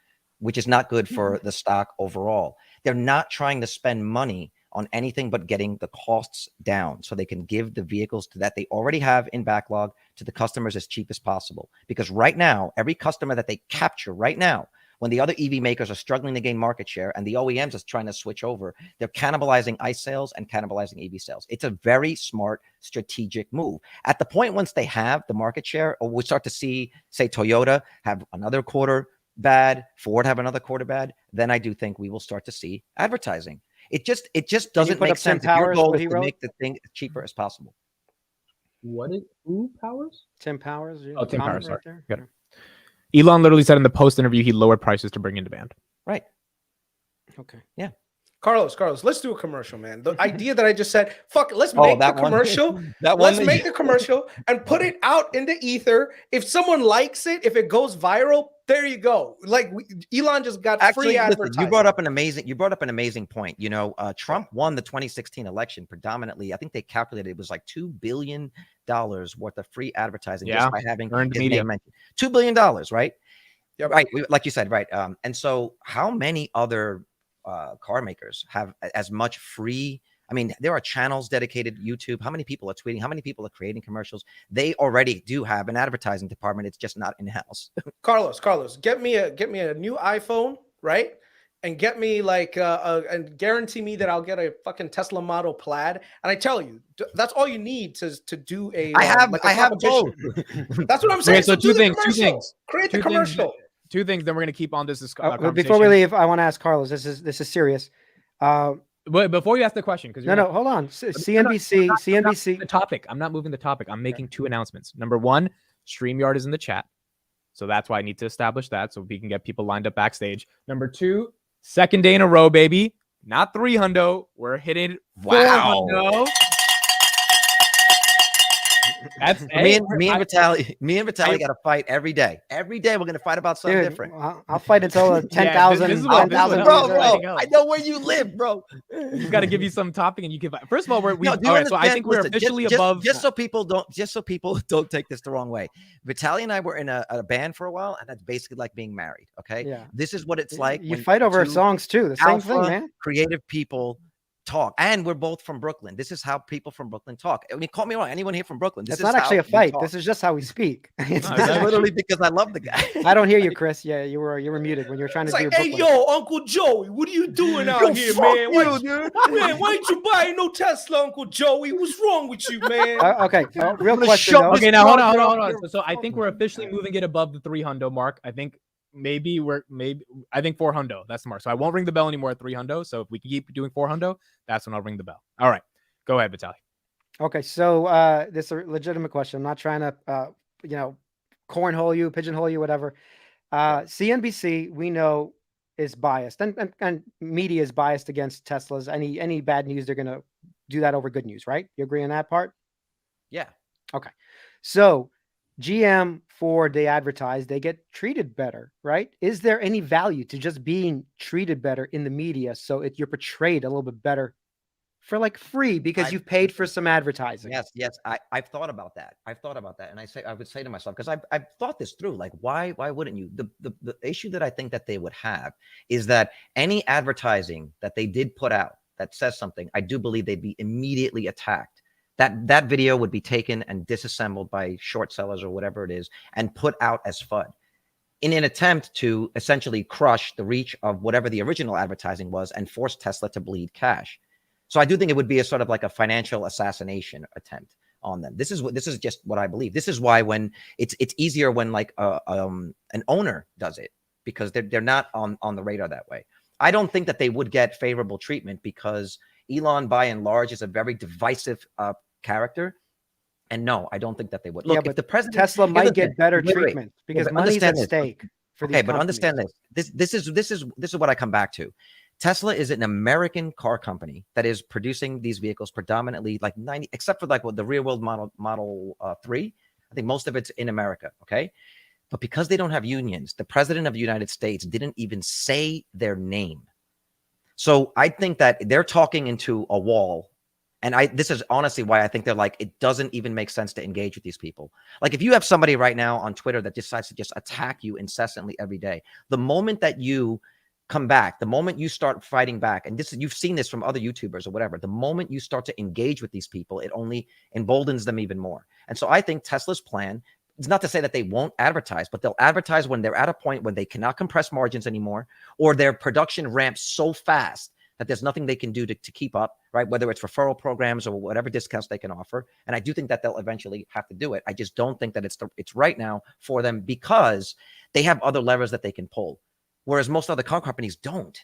for the stock overall. They're not trying to spend money on anything but getting the costs down so they can give the vehicles that they already have in backlog to the customers as cheap as possible. Because right now, every customer that they capture right now, when the other EV makers are struggling to gain market share and the OEMs are trying to switch over, they're cannibalizing ICE sales and cannibalizing EV sales. It's a very smart strategic move. At the point once they have the market share, or we start to see, say, Toyota have another quarter bad, Ford have another quarter bad, then I do think we will start to see advertising. It just doesn't make sense if your goal is to make the thing as cheaper as possible. Who Powers? Tim Powers. Oh, Tim Powers. Sorry. Good. Elon literally said in the post interview he lowered prices to bring in demand. Right. Okay. Yeah. Carlos, let's do a commercial, man. The idea that I just said, fuck it, let's make the commercial. Let's make the commercial and put it out in the ether. If someone likes it, if it goes viral, there you go. Like Elon just got free advertising. You brought up an amazing point. Trump won the 2016 election predominantly. I think they calculated it was like $2 billion worth of free advertising just by having his name mentioned. $2 billion, right? Yeah, right. Like you said, right. And so how many other car makers have as much free? I mean, there are channels dedicated to YouTube. How many people are tweeting? How many people are creating commercials? They already do have an advertising department. It's just not in-house. Carlos, get me a new iPhone, right? and get me like and guarantee me that I'll get a fucking Tesla Model Plaid. And I tell you, that's all you need to do a. I have competition. both. That's what I'm saying. Okay, so two things. Create the commercial. Two things. Then we're gonna keep on this conversation. Before we leave, I want to ask Carlos. This is serious. But before you ask the question, because no, hold on. CNBC. The topic. I'm not moving the topic. I'm making two announcements. Number one, StreamYard is in the chat, so that's why I need to establish that so we can get people lined up backstage. Number two, second day in a row, baby. Not 300. We're hitting 400. That's me and Vitaly got to fight every day. Every day we're gonna fight about something different. I'll fight until 10,000. Bro, I know where you live, bro. We've got to give you some topic, and you can. First of all, all right, so I think we're officially above. Just so people don't take this the wrong way. Vitaly and I were in a band for a while, and that's basically like being married. Okay, yeah. This is what it's like. You fight over songs too. The same thing, man. Creative people talk, and we're both from Brooklyn. This is how people from Brooklyn talk. I mean, call me wrong. Anyone here from Brooklyn? It's not actually a fight. This is just how we speak. It's literally because I love the guy. I don't hear you, Chris. Yeah, you were muted when you were trying to do your Brooklyn. Hey, yo, Uncle Joey, what are you doing out here, man? Why ain't you buying no Tesla, Uncle Joey? What's wrong with you, man? Okay, real question. Okay, now hold on. So I think we're officially moving it above the 300 mark. I think. I think 400. That's the mark. So I won't ring the bell anymore at 300. So if we can keep doing 400, that's when I'll ring the bell. All right, go ahead, Vitaly. Okay, so this is a legitimate question. I'm not trying to, cornhole you, pigeonhole you, whatever. CNBC, we know, is biased, and media is biased against Teslas. Any bad news, they're gonna do that over good news, right? You agree on that part? Yeah. Okay, so GM, Ford, they advertise, they get treated better, right? Is there any value to just being treated better in the media so you're portrayed a little bit better for like free because you've paid for some advertising? Yes. I've thought about that. And I would say to myself, because I've thought this through, like, why wouldn't you? The issue that I think that they would have is that any advertising that they did put out that says something, I do believe they'd be immediately attacked. That video would be taken and disassembled by short sellers or whatever it is and put out as FUD in an attempt to essentially crush the reach of whatever the original advertising was and force Tesla to bleed cash. So I do think it would be a sort of like a financial assassination attempt on them. This is just what I believe. This is why when it's easier when like an owner does it, because they're not on the radar that way. I don't think that they would get favorable treatment because Elon, by and large, is a very divisive character. And no, I don't think that they would. Look, if the president, Tesla might get better treatment because money's at stake. Okay, but understand this. This is what I come back to. Tesla is an American car company that is producing these vehicles predominantly, like 90, except for like the rear world Model 3. I think most of it's in America. Okay, but because they don't have unions, the president of the United States didn't even say their name. So I think that they're talking into a wall. And this is honestly why I think they're like, it doesn't even make sense to engage with these people. Like if you have somebody right now on Twitter that decides to just attack you incessantly every day, the moment that you come back, the moment you start fighting back, and you've seen this from other YouTubers or whatever, the moment you start to engage with these people, it only emboldens them even more. And so I think Tesla's plan, it's not to say that they won't advertise, but they'll advertise when they're at a point when they cannot compress margins anymore, or their production ramps so fast that there's nothing they can do to keep up, right? Whether it's referral programs or whatever discounts they can offer. And I do think that they'll eventually have to do it. I just don't think that it's right now for them because they have other levers that they can pull. Whereas most other car companies don't.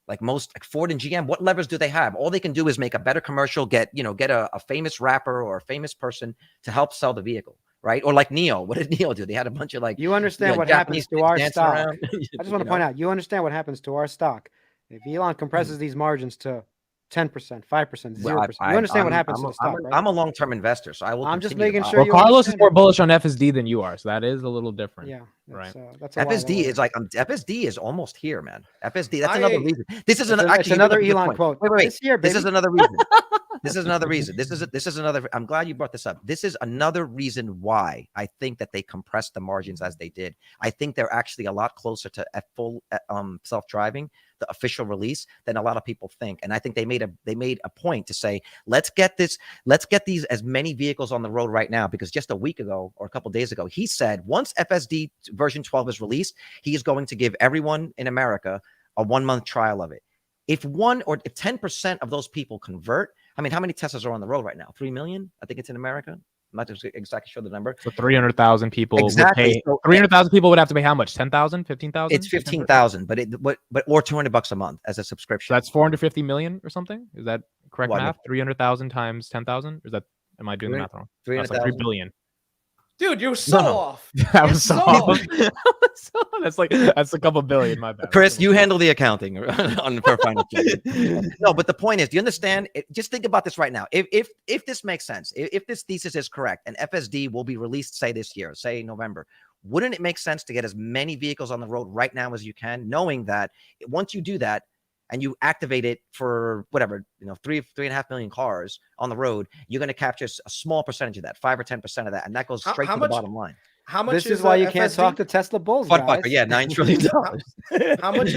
Like Ford and GM, what levers do they have? All they can do is make a better commercial, get a famous rapper or a famous person to help sell the vehicle, right? Or like NIO. What did NIO do? They had a bunch of like... You understand what happens to our stock. I just want to point out, you understand what happens to our stock. If Elon compresses these margins to 10%, 5%, 0%, you understand what happens to the stock, right? I'm a long-term investor, so I will. I'm just making sure. Well, Carlos is more bullish on FSD than you are, so that is a little different. Yeah, right. That's FSD is like FSD is almost here, man. FSD. That's another reason. This is actually another Elon quote. Wait. This year, baby. This is another reason. This is another reason. This is another. I'm glad you brought this up. This is another reason why I think that they compressed the margins as they did. I think they're actually a lot closer to full self-driving, the official release, than a lot of people think. And I think they made a point to say, let's get these as many vehicles on the road right now, because just a week ago or a couple days ago, he said once FSD version 12 is released, he is going to give everyone in America a 1 month trial of it. If 10% of those people convert, I mean, how many Teslas are on the road right now? 3 million? I think it's in America. I'm not exactly sure the number. So 300,000 people exactly. would pay. 300,000 people would have to pay how much? 10,000, 15,000? It's 15,000, but or $200 a month as a subscription. So that's 450 million or something. Is that correct What? math? 300,000 times 10,000. Is that? Am I doing the math wrong? That's like 3 billion. Dude, you're so off. That was so off. That's a couple billion. My bad. Chris, you handle the accounting on per final. No, but the point is, do you understand? Just think about this right now. If this makes sense, if this thesis is correct, and FSD will be released, say this year, say November, wouldn't it make sense to get as many vehicles on the road right now as you can, knowing that once you do that and you activate it for whatever, 3.5 million cars on the road, you're going to capture a small percentage of that, 5 or 10% of that, and that goes straight to the bottom line. How much this is why you can't talk to Tesla bulls, guys. Yeah, $9 trillion. How much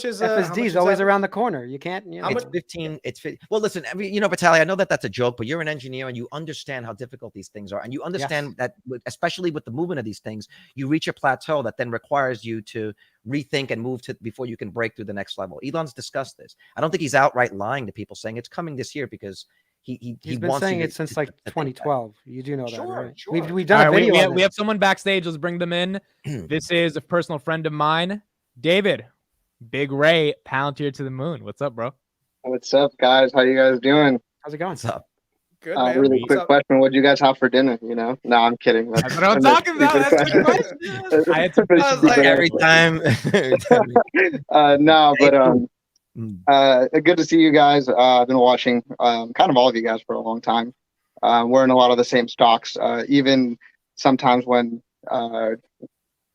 is FSD is always around the corner. You can't. It's 15. It's 50. Well, listen, Vitaly, I know that that's a joke, but you're an engineer and you understand how difficult these things are, and you understand that, especially with the movement of these things, you reach a plateau that then requires you to rethink and move to before you can break through the next level. Elon's discussed this. I don't think he's outright lying to people saying it's coming this year because he's been saying it since like 2012. You do know that, right? Sure. We've done a video. We have someone backstage. Let's bring them in. This is a personal friend of mine, David. Big Ray, Palantir to the moon. What's up, bro? What's up, guys? How you guys doing? How's it going? What's up? Good, man. Really quick question. What do you guys have for dinner? No, I'm kidding. That's what I'm talking about. That's the question. I had to like every time. No, but good to see you guys. I've been watching kind of all of you guys for a long time. We're in a lot of the same stocks. Even sometimes when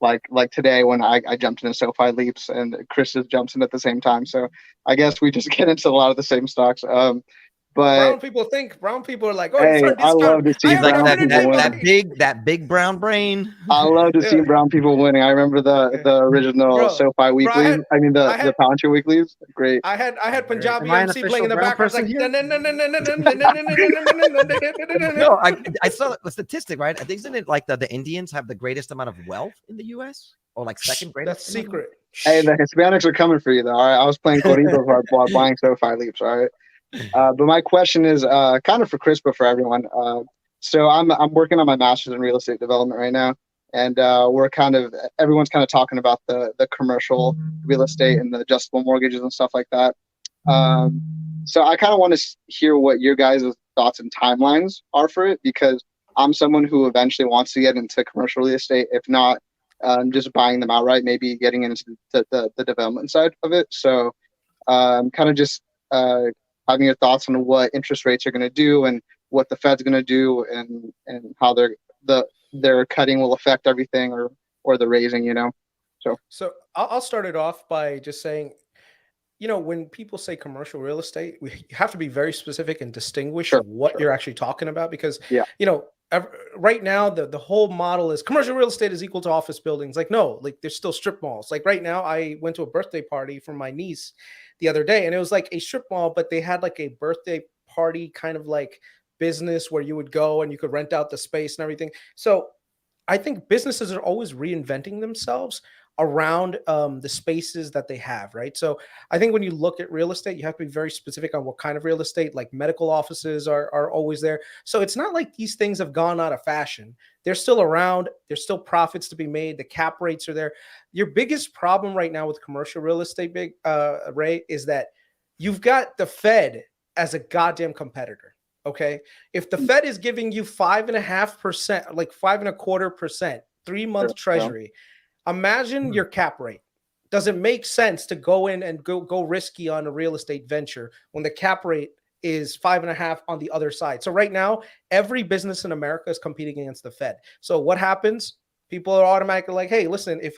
like today when I jumped into SoFi Leaps and Kris just jumps in at the same time. So I guess we just get into a lot of the same stocks. But brown people are like, oh, hey, I love to see like brown people winning. that big brown brain. I love to see brown people winning. I remember the original SoFi weekly. The Palantir weeklies. Great. I had Punjabi MC playing in the background. Like, no, I saw the statistic, right? Isn't it like the Indians have the greatest amount of wealth in the U.S. or like second greatest? That's secret. Hey, the Hispanics are coming for you, though. All right, I was playing corridos while buying SoFi Leaps. All right. But my question is kind of for Kris, but for everyone. So I'm working on my master's in real estate development right now, and everyone's kind of talking about the commercial real estate and the adjustable mortgages and stuff like that. So I kind of want to hear what your guys' thoughts and timelines are for it, because I'm someone who eventually wants to get into commercial real estate, if not just buying them outright, maybe getting into the development side of it. So kind of just having your thoughts on what interest rates are going to do and what the Fed's going to do and how their cutting will affect everything or the raising, So I'll start it off by just saying, when people say commercial real estate, you have to be very specific and distinguish what you're actually talking about, because, right now the whole model is commercial real estate is equal to office buildings. Like, no, like there's still strip malls. Like right now I went to a birthday party for my niece the other day, and it was like a strip mall, but they had like a birthday party kind of like business where you would go and you could rent out the space and everything. So I think businesses are always reinventing themselves around the spaces that they have, right? So I think when you look at real estate, you have to be very specific on what kind of real estate. Like medical offices are always there. So it's not like these things have gone out of fashion. They're still around. There's still profits to be made. The cap rates are there. Your biggest problem right now with commercial real estate, Ray, is that you've got the Fed as a goddamn competitor. Okay, if the Fed is giving you 5.5%, like 5.25%, 3-month Treasury. Imagine your cap rate. Does it make sense to go in and go risky on a real estate venture when the cap rate is 5.5 on the other side? So right now, every business in America is competing against the Fed. So what happens? People are automatically like, hey, listen, if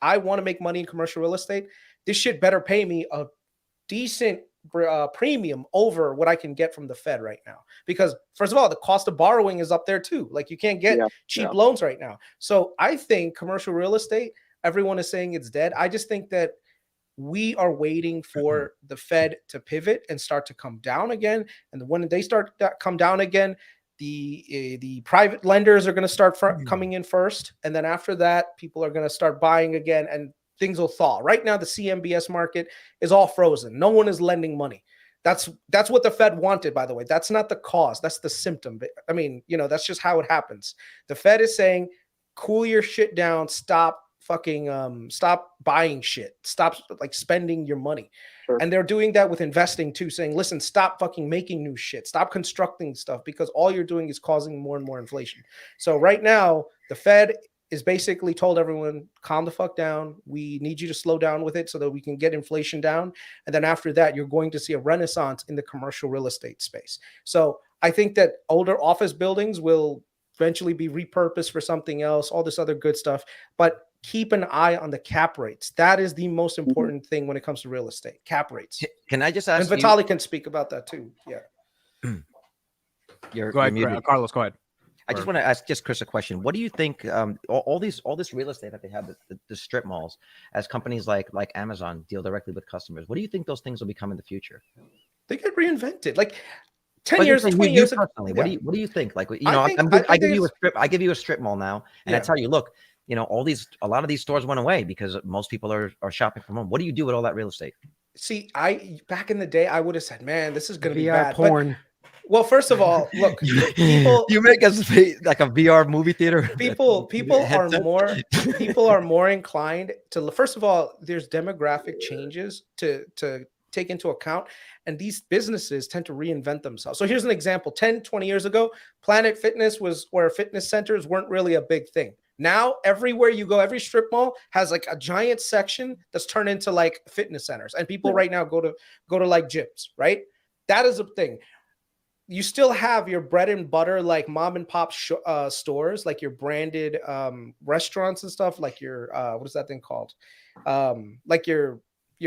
I want to make money in commercial real estate, this shit better pay me a decent premium over what I can get from the Fed right now. Because first of all, the cost of borrowing is up there too. Like you can't get cheap loans right now. So I think commercial real estate, everyone is saying it's dead. I just think that we are waiting for the Fed to pivot and start to come down again. And when they start to come down again, the private lenders are going to start coming in first. And then after that, people are going to start buying again. And things will thaw. Right now, the CMBS market is all frozen. No one is lending money. That's what the Fed wanted, by the way. That's not the cause. That's the symptom. I mean, that's just how it happens. The Fed is saying, cool your shit down. Stop buying shit. Stop spending your money. Sure. And they're doing that with investing too, saying, listen, stop fucking making new shit. Stop constructing stuff, because all you're doing is causing more and more inflation. So right now, the Fed is basically told everyone, calm the fuck down. We need you to slow down with it so that we can get inflation down. And then after that, you're going to see a renaissance in the commercial real estate space. So I think that older office buildings will eventually be repurposed for something else, all this other good stuff. But keep an eye on the cap rates. That is the most important thing when it comes to real estate, cap rates. Can I just ask and Vitaly can speak about that too. Yeah. Go ahead, Carlos, go ahead. I just want to ask Kris a question. What do you think? All this real estate that they have, the strip malls, as companies like Amazon deal directly with customers. What do you think those things will become in the future? They get reinvented. Like 10 years, 20 years. Personally, yeah. What do you think? Like, I give you a strip mall now, and I tell you, look, a lot of these stores went away because most people are shopping from home. What do you do with all that real estate? See, back in the day, I would have said, man, this is going to be bad. Porn. Well, first of all, look, people, you make us like a VR movie theater. People are more inclined to. First of all, there's demographic changes to take into account, and these businesses tend to reinvent themselves. So here's an example: 10, 20 years ago, Planet Fitness was where fitness centers weren't really a big thing. Now, everywhere you go, every strip mall has like a giant section that's turned into like fitness centers, and people right now go to like gyms. Right, that is a thing. You still have your bread and butter, like mom and pop stores, like your branded restaurants and stuff, like your what is that thing called? Like your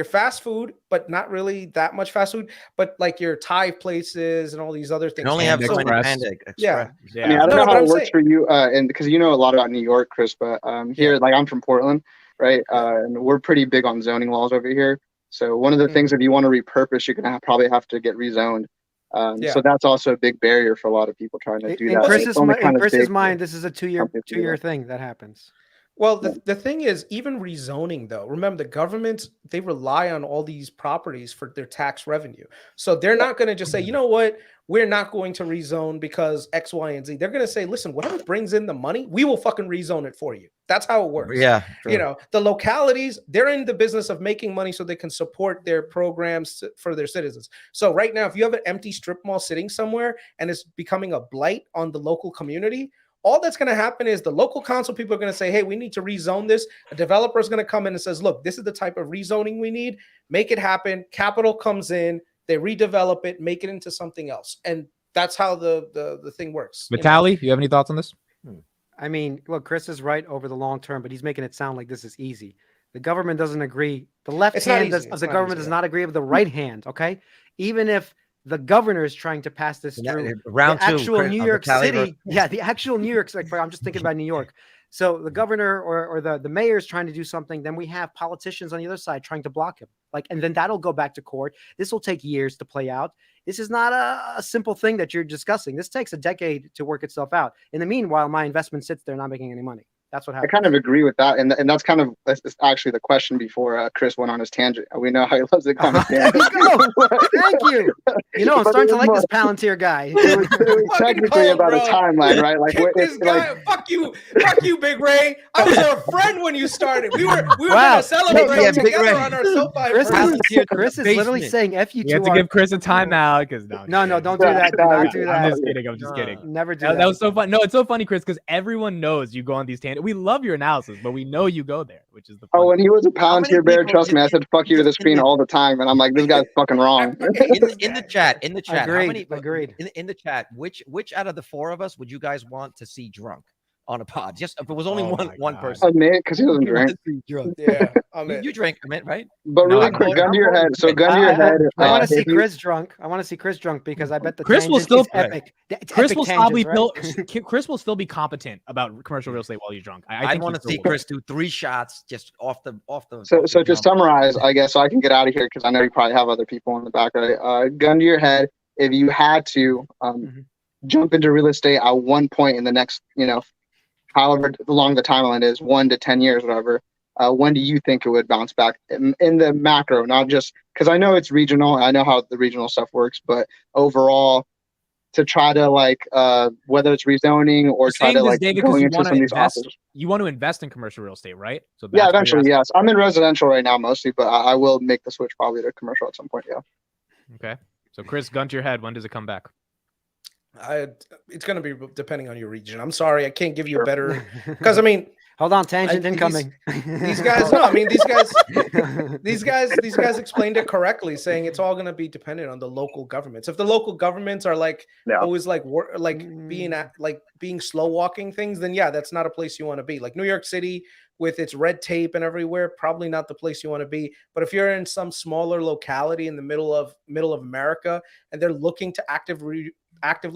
fast food, but not really that much fast food, but like your Thai places and all these other things. You only have Panda Express. Yeah. I mean, I don't know how it works for you, and because you know a lot about New York, Kris, but here, like I'm from Portland, right? And we're pretty big on zoning laws over here. So one of the things, if you want to repurpose, you're gonna probably have to get rezoned. So that's also a big barrier for a lot of people trying to do that. In Chris's mind, this is a two-year thing that happens. Well, the thing is, even rezoning, though, remember the governments, they rely on all these properties for their tax revenue. So they're not going to just say, you know what, we're not going to rezone because X, Y, and Z. They're going to say, listen, whatever brings in the money, we will fucking rezone it for you. That's how it works. Yeah. True. The localities, they're in the business of making money so they can support their programs for their citizens. So right now, if you have an empty strip mall sitting somewhere and it's becoming a blight on the local community, all that's going to happen is the local council people are going to say, hey, we need to rezone this. A developer is going to come in and says, look, this is the type of rezoning we need. Make it happen. Capital comes in. They redevelop it, make it into something else. And that's how the thing works. Vitaly, you have any thoughts on this? I mean, look, Kris is right over the long term, but he's making it sound like this is easy. The government doesn't agree. The left hand of the government does not agree with the right hand, okay? Even if the governor is trying to pass this through. Round the two, actual New York City. Versus... the actual New York. I'm just thinking about New York. So the governor or the mayor is trying to do something. Then we have politicians on the other side trying to block him. And then that'll go back to court. This will take years to play out. This is not a simple thing that you're discussing. This takes a decade to work itself out. In the meanwhile, my investment sits there not making any money. That's what happens. I kind of agree with that, and that's kind of actually the question before Kris went on his tangent. We know how he loves to come. Thank you. I'm starting to like this Palantir guy. It was technically about a timeline, right? Like this guy. Fuck you, Big Ray. I was your friend when you started. We were gonna celebrate together on our SOFI. Chris is literally saying "F you." You have to give Chris a timeout because no, don't do that. Do not do that. I'm just kidding. Never do that. That was so fun. No, it's so funny, Chris, because everyone knows you go on these tangents. We love your analysis, but we know you go there, which is the fun. When he was a Palantir bear, trust me, I said "fuck you" to the screen all the time, and I'm like, this guy's fucking wrong. In the chat, Agreed. In the chat, which out of the four of us would you guys want to see drunk on a pod? Just if it was only one person. Amit, because he doesn't drink. Yeah, you drink, Amit, right? But really quick, gun to your head. So gun to your head. I want to see Kris drunk. I want to see Kris drunk because I bet the Chris will still epic. Chris will probably Chris will still be competent about commercial real estate while you're drunk. I want to see Chris do 3 shots just off the. So to summarize, I guess, so I can get out of here because I know you probably have other people in the back. Right? Gun to your head. If you had to jump into real estate at one point in the next, however long the timeline is, 1 to 10 years, whatever, when do you think it would bounce back in the macro, not just because I know it's regional. I know how the regional stuff works, but overall, to try to like whether it's rezoning or try to like David, going into some of these offers. You want to invest in commercial real estate, right? So Yeah, eventually, yes. I'm in residential right now mostly, but I will make the switch probably to commercial at some point. Yeah. Okay. So Kris, gun to your head. When does it come back? It's going to be depending on your region. I'm sorry, I can't give you a better because I mean, hold on, tangent incoming. These guys, no, I mean these guys explained it correctly, saying it's all going to be dependent on the local governments. If the local governments are like always like being slow walking things, then yeah, that's not a place you want to be. Like New York City with its red tape and everywhere, probably not the place you want to be. But if you're in some smaller locality in the middle of America and they're looking to actively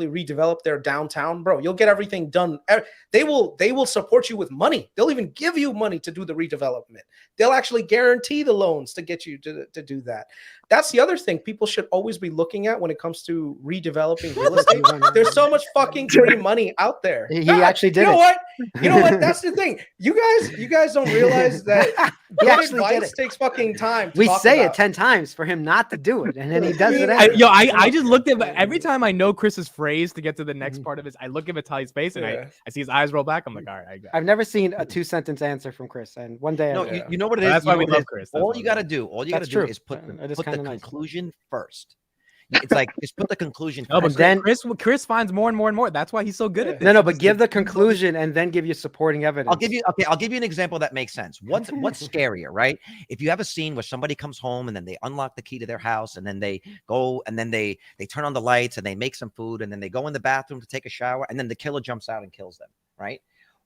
redevelop their downtown, bro, you'll get everything done. They will support you with money. They'll even give you money to do the redevelopment. They'll actually guarantee the loans to get you to do that. That's the other thing people should always be looking at when it comes to redeveloping real estate. There's so much fucking free money out there. He actually did You know what? That's the thing. You guys don't realize that good advice takes fucking time. We say it 10 times for him not to do it, and then he does it. I just looked at every time I know Chris's phrase to get to the next part of his. I look at Vitaly's face and I see his eyes roll back. I'm like, all right. I've never seen a 2-sentence answer from Kris, and one day. No, you know what it is. That's why we love Kris. All you got to do is put the conclusion first. It's like just put the conclusion. No, but then Kris finds more and more and more. That's why he's so good at this. No, but give the conclusion and then give you supporting evidence. I'll give you an example that makes sense. What's scarier, right? If you have a scene where somebody comes home and then they unlock the key to their house and then they go and then they turn on the lights and they make some food and then they go in the bathroom to take a shower and then the killer jumps out and kills them, right?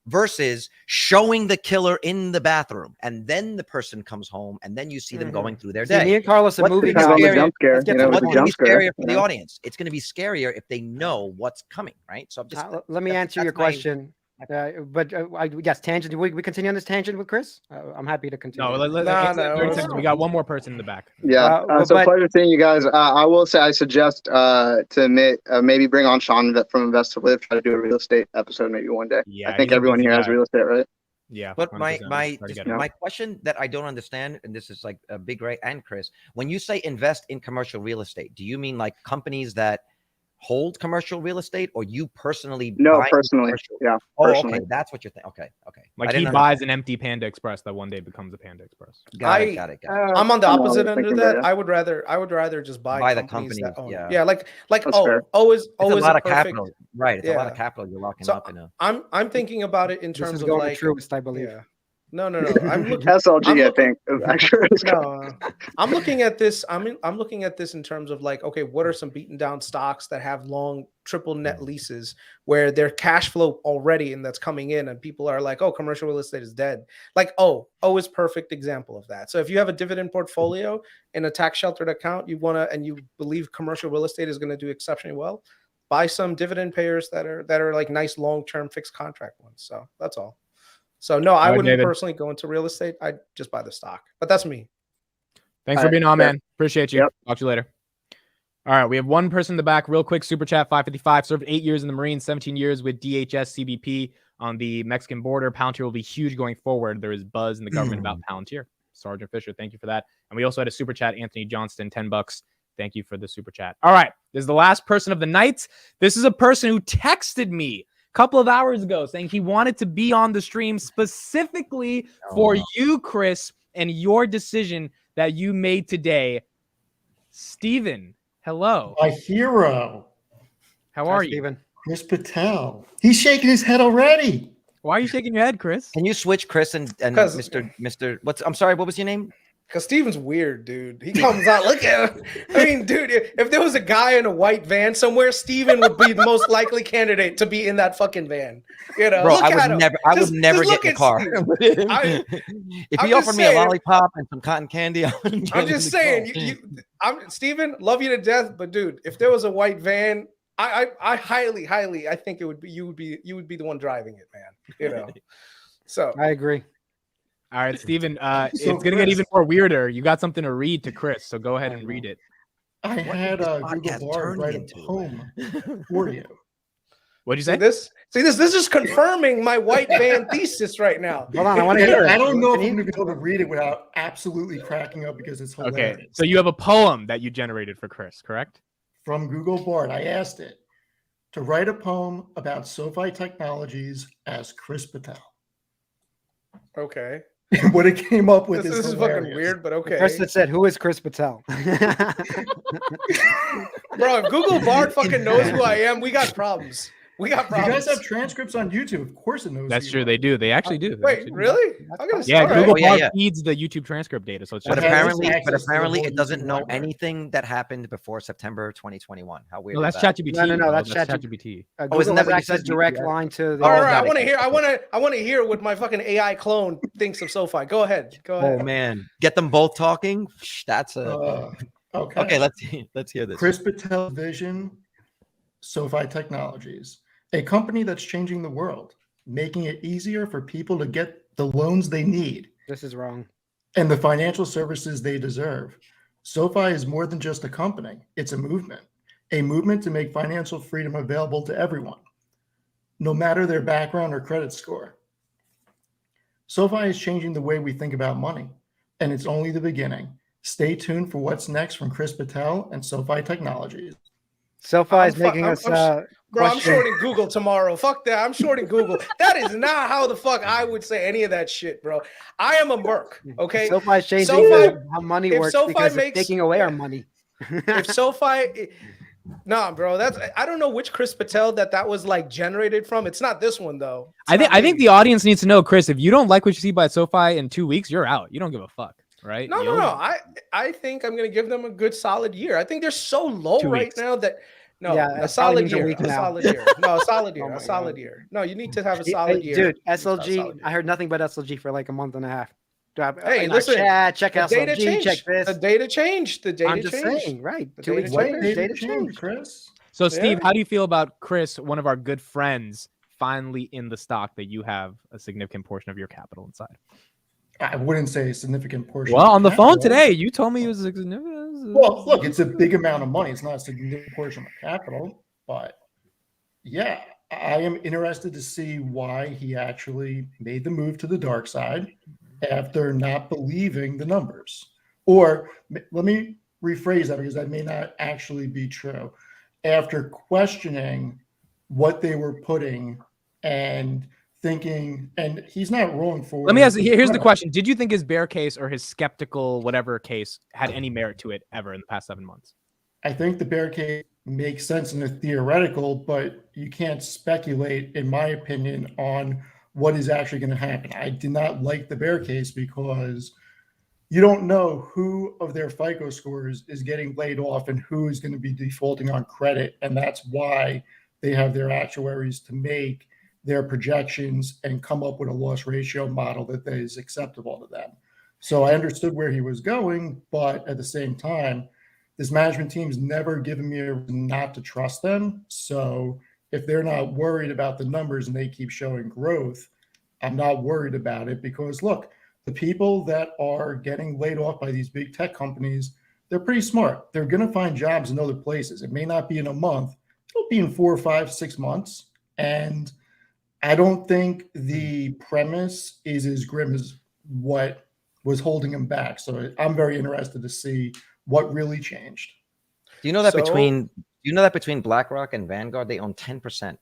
Versus showing the killer in the bathroom and then the person comes home and then you see them going through their day. Me and Carlos are moving. What's going to be scarier for the audience? It's going to be scarier if they know what's coming, right? So let me answer your question. Yes, tangent. We continue on this tangent with Kris? I'm happy to continue. No. We got one more person in the back. Yeah. So pleasure seeing you guys. I will say I suggest to maybe bring on Sean from Invest to Live, try to do a real estate episode maybe one day. Yeah, I think everyone here has real estate, right? Yeah. But my question that I don't understand, and this is like a Big Ray and Kris, when you say invest in commercial real estate, do you mean like companies that hold commercial real estate or you personally? No, personally. Yeah. Personally. Okay. That's what you're thinking. Okay. Like he buys an empty Panda Express that one day becomes a Panda Express. Got it. I'm on the opposite end of that. I would rather just buy the companies that own. Yeah. Like always a lot of capital. Right. It's a lot of capital you're locking up in a. I'm thinking about it in terms of like truest, I believe. Yeah. No. I'm looking SLG, I think. I'm looking at this. I'm looking at this in terms of like, okay, what are some beaten down stocks that have long triple net leases where their cash flow already and that's coming in, and people are like, oh, commercial real estate is dead. Like, O is perfect example of that. So if you have a dividend portfolio in a tax sheltered account, you believe commercial real estate is going to do exceptionally well, buy some dividend payers that are like nice long-term fixed contract ones. So that's all. So no, I wouldn't personally go into real estate. I'd just buy the stock, but that's me. Thanks for being on, man. Appreciate you. Talk to you later. All right. We have one person in the back. Real quick. Super chat 555. Served 8 years in the Marines, 17 years with DHS CBP on the Mexican border. Palantir will be huge going forward. There is buzz in the government about Palantir. Sergeant Fisher, thank you for that. And we also had a super chat. Anthony Johnston, $10. Thank you for the super chat. All right. This is the last person of the night. This is a person who texted me couple of hours ago saying he wanted to be on the stream specifically for you, Kris, and your decision that you made today. Steven, hello. My hero. How are you? Steven? Kris Patel. He's shaking his head already. Why are you shaking your head, Kris? Can you switch Kris and Mr. I'm sorry, what was your name? Because Steven's weird, dude. He comes out, look at him. I mean, dude, if there was a guy in a white van somewhere, Steven would be the most likely candidate to be in that fucking van. You know, bro, I would never get in the car. If he offered me a lollipop and some cotton candy, I'm just saying, Steven, love you to death, but dude, if there was a white van, I highly, I think you would be the one driving it, man. You know, so I agree. All right, Steven, it's going to get even more weirder. You got something to read to Kris, so go ahead and read it. I had a Google Bard write a poem for you. What'd you say? See this is confirming my white van thesis right now. Hold on, I want to hear it. I don't know if I'm going to be able to read it without absolutely cracking up because it's hilarious. Okay, so you have a poem that you generated for Kris, correct? From Google Bard, I asked it to write a poem about SOFI Technologies as Kris Patel. Okay. What it came up with This is is hilarious. fucking weird, but okay. Krista said, "Who is Kris Patel?" Bro, if Google Bard fucking knows who I am, we got problems. We got You problems. guys have transcripts on YouTube. Of course it knows. That's who true. you They are. do. They actually do. They Wait, actually do. really? I'm gonna Yeah, all right. Google Oh, yeah, Bard yeah. feeds the YouTube transcript data, so it's But just Okay. apparently, access but to the apparently, whole it doesn't YouTube know library. anything that happened before September 2021. How weird! no, is that's that? ChatGPT. No, bro. that's ChatGPT. Google isn't that has what you access said? direct Yeah. line to the. All right, got I it. want to hear. I want to hear what my fucking AI clone thinks of SoFi. Go ahead. Go ahead. Oh man, get them both talking. That's a Okay. okay. Let's hear this. Kris Patel Vision, SOFI Technologies, a company that's changing the world, making it easier for people to get the loans they need This is wrong. and the financial services they deserve. SOFI is more than just a company. It's a movement to make financial freedom available to everyone, no matter their background or credit score. SOFI is changing the way we think about money, and it's only the beginning. Stay tuned for what's next from Kris Patel and SOFI Technologies. SoFi is making us. Bro, I'm question- shorting Google tomorrow. Fuck that. I'm shorting Google. That is not how the fuck I would say any of that shit, bro. I am a merc. Okay. SoFi is changing SoFi- how money if works SoFi because makes- it's taking away our money. If SoFi, nah, bro, I don't know which Kris Patel that was like generated from. It's not this one though. I think the audience needs to know, Kris. If you don't like what you see by SoFi in 2 weeks, you're out. You don't give a fuck, right? No. I think I'm gonna give them a good solid year. I think they're so low 2 right weeks. now that Yeah, a it probably solid needs a year. week A now. solid year. No, a solid year. Oh my A solid God. year. No, you need to have a Hey, solid year. dude, It's not a SLG. solid year. I heard nothing but SLG for like a month and a half. Hey, In our listen, chat, check The data SLG, changed. check this. The data changed. The data I'm just changed. saying, right? The 2 weeks data later, changed. data changed. Kris. So, Steve, Yeah. how do you feel about Kris, one of our good friends, finally in the stock that you have a significant portion of your capital inside? I wouldn't say a significant portion. Well, of on the phone capital. today, you told me it was a significant. Well, look, it's a big amount of money. It's not a significant portion of capital, but yeah, I am interested to see why he actually made the move to the dark side after not believing the numbers. Or let me rephrase that because that may not actually be true. After questioning what they were putting and thinking, and he's not wrong for. Let me ask you. Here's the question: did you think his bear case or his skeptical whatever case had any merit to it ever in the past 7 months? I think the bear case makes sense in a theoretical, but you can't speculate, in my opinion, on what is actually going to happen. I did not like the bear case because you don't know who of their FICO scores is getting laid off and who is going to be defaulting on credit. And that's why they have their actuaries to make their projections and come up with a loss ratio model that is acceptable to them. So I understood where he was going, but at the same time, this management team's never given me a reason not to trust them. So if they're not worried about the numbers and they keep showing growth, I'm not worried about it because look, the people that are getting laid off by these big tech companies, they're pretty smart. They're going to find jobs in other places. It may not be in a month. It'll be in 4, 5, 6 months. And I don't think the premise is as grim as what was holding him back. So I'm very interested to see what really changed. Do you know that between BlackRock and Vanguard, they own 10%?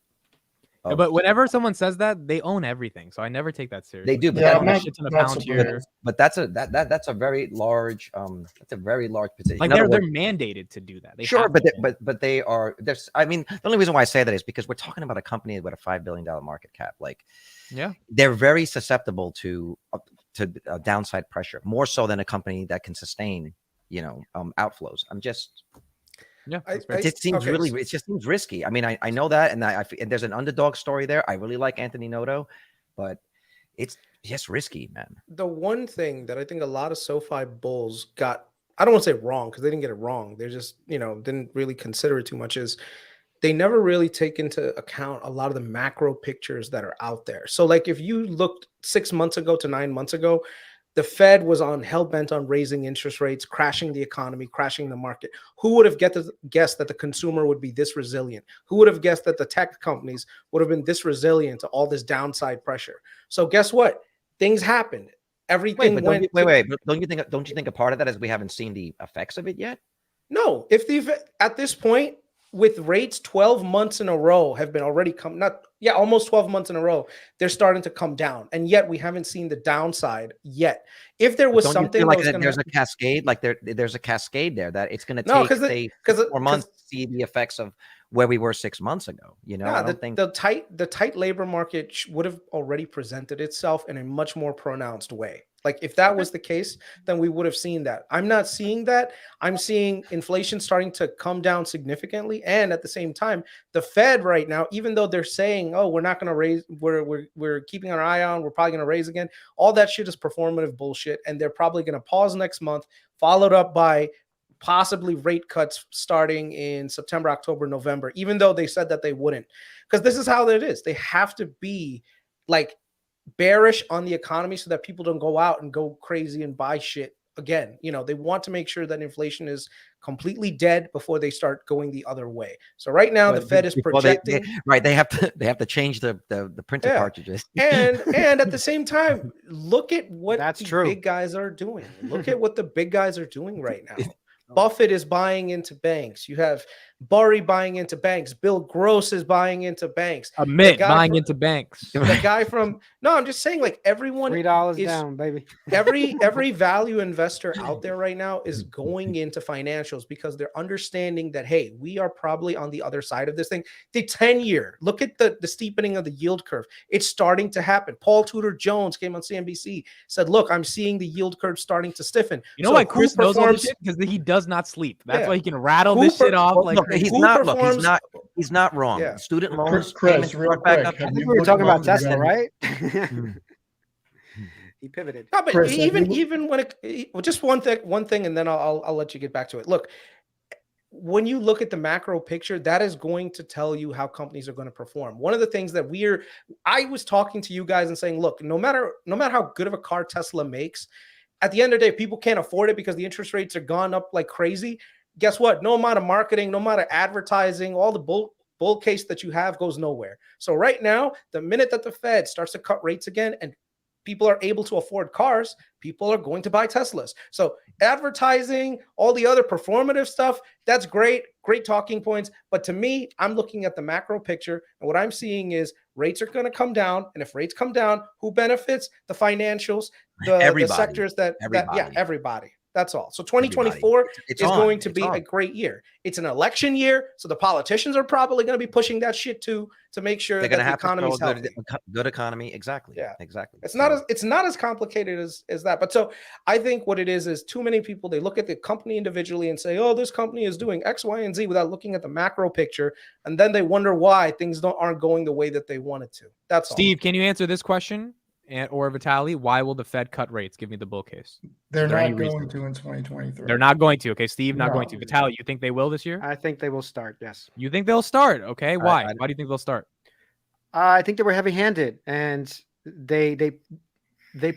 Yeah, but whenever someone says that, they own everything. So I never take that seriously. They do, but They that- own a shit ton of Palantir. But that's a very large position. Like In other they're words- mandated to do that. They Sure, have but to. but they are. There's. I mean, the only reason why I say that is because we're talking about a company with a $5 billion market cap. Like, Yeah. they're very susceptible to downside pressure, more so than a company that can sustain, outflows. I'm just. Yeah, It just seems it just seems risky. I mean, I know that, and and there's an underdog story there. I really like Anthony Noto, but it's just risky, man. The one thing that I think a lot of SoFi bulls got, I don't want to say wrong because they didn't get it wrong. They just, didn't really consider it too much, is they never really take into account a lot of the macro pictures that are out there. So like if you looked 6 months ago to 9 months ago, the Fed was hell-bent on raising interest rates, crashing the economy, crashing the market. Who would have guessed that the consumer would be this resilient? Who would have guessed that the tech companies would have been this resilient to all this downside pressure? So guess what? Things happened. Everything went. Wait. But don't you think a part of that is we haven't seen the effects of it yet? No. At this point, with rates 12 months in a row have been already almost 12 months in a row, they're starting to come down. And yet we haven't seen the downside yet. If there was something like there's a cascade, like there's a cascade there that it's going to take 4 months to see the effects of where we were 6 months ago. You know, I don't think the tight labor market would have already presented itself in a much more pronounced way. Like if that was the case, then we would have seen that. I'm not seeing that. I'm seeing inflation starting to come down significantly. And at the same time, the Fed right now, even though they're saying, oh, we're not going to raise, we're keeping our eye on, we're probably going to raise again. All that shit is performative bullshit. And they're probably going to pause next month, followed up by possibly rate cuts starting in September, October, November, even though they said that they wouldn't. Because this is how it is. They have to be like bearish on the economy so that people don't go out and go crazy and buy shit again. You know, they want to make sure that inflation is completely dead before they start going the other way. So right now the Fed is projecting. They have to change the printer cartridges. And at the same time, look at what big guys are doing. Look at what the big guys are doing right now. Buffett is buying into banks. You have Burry buying into banks. Bill Gross is buying into banks. Amit buying into banks. The guy from I'm just saying, like, everyone $3 down, baby. every value investor out there right now is going into financials because they're understanding that, hey, we are probably on the other side of this thing. The 10-year, look at the steepening of the yield curve. It's starting to happen. Paul Tudor Jones came on CNBC, said, look, I'm seeing the yield curve starting to stiffen. You know why Kris knows all this shit? Because he does not sleep. That's why he can rattle this shit off like he's not wrong. Yeah. Student loans. Chris, real quick, I think we were talking about Tesla, right? He pivoted. No, but Chris, even when just one thing, and then I'll let you get back to it. Look, when you look at the macro picture, that is going to tell you how companies are going to perform. One of the things that I was talking to you guys and saying, look, no matter how good of a car Tesla makes, at the end of the day, people can't afford it because the interest rates are gone up like crazy. Guess what? No amount of marketing, no amount of advertising, all the bull case that you have goes nowhere. So right now, the minute that the Fed starts to cut rates again and people are able to afford cars, people are going to buy Teslas. So advertising, all the other performative stuff, that's great talking points. But to me, I'm looking at the macro picture, and what I'm seeing is rates are going to come down. And if rates come down, who benefits? The financials, the sectors everybody. That's all. So 2024 is going to be a great year. It's an election year, so the politicians are probably going to be pushing that shit too to make sure that the economy is healthy. Good economy, exactly. Yeah, exactly. It's not as complicated as that. But so I think what it is too many people, they look at the company individually and say, oh, this company is doing X, Y, and Z without looking at the macro picture, and then they wonder why things aren't going the way that they wanted to. That's all. Steve, can you answer this question? Or Vitaly, why will the Fed cut rates? Give me the bull case. They're not going to in 2023. They're not going to. Okay, Steve, not going to. Vitaly, you think they will this year? I think they will start. Yes. You think they'll start? Okay, why? Why do you think they'll start? I think they were heavy-handed, and they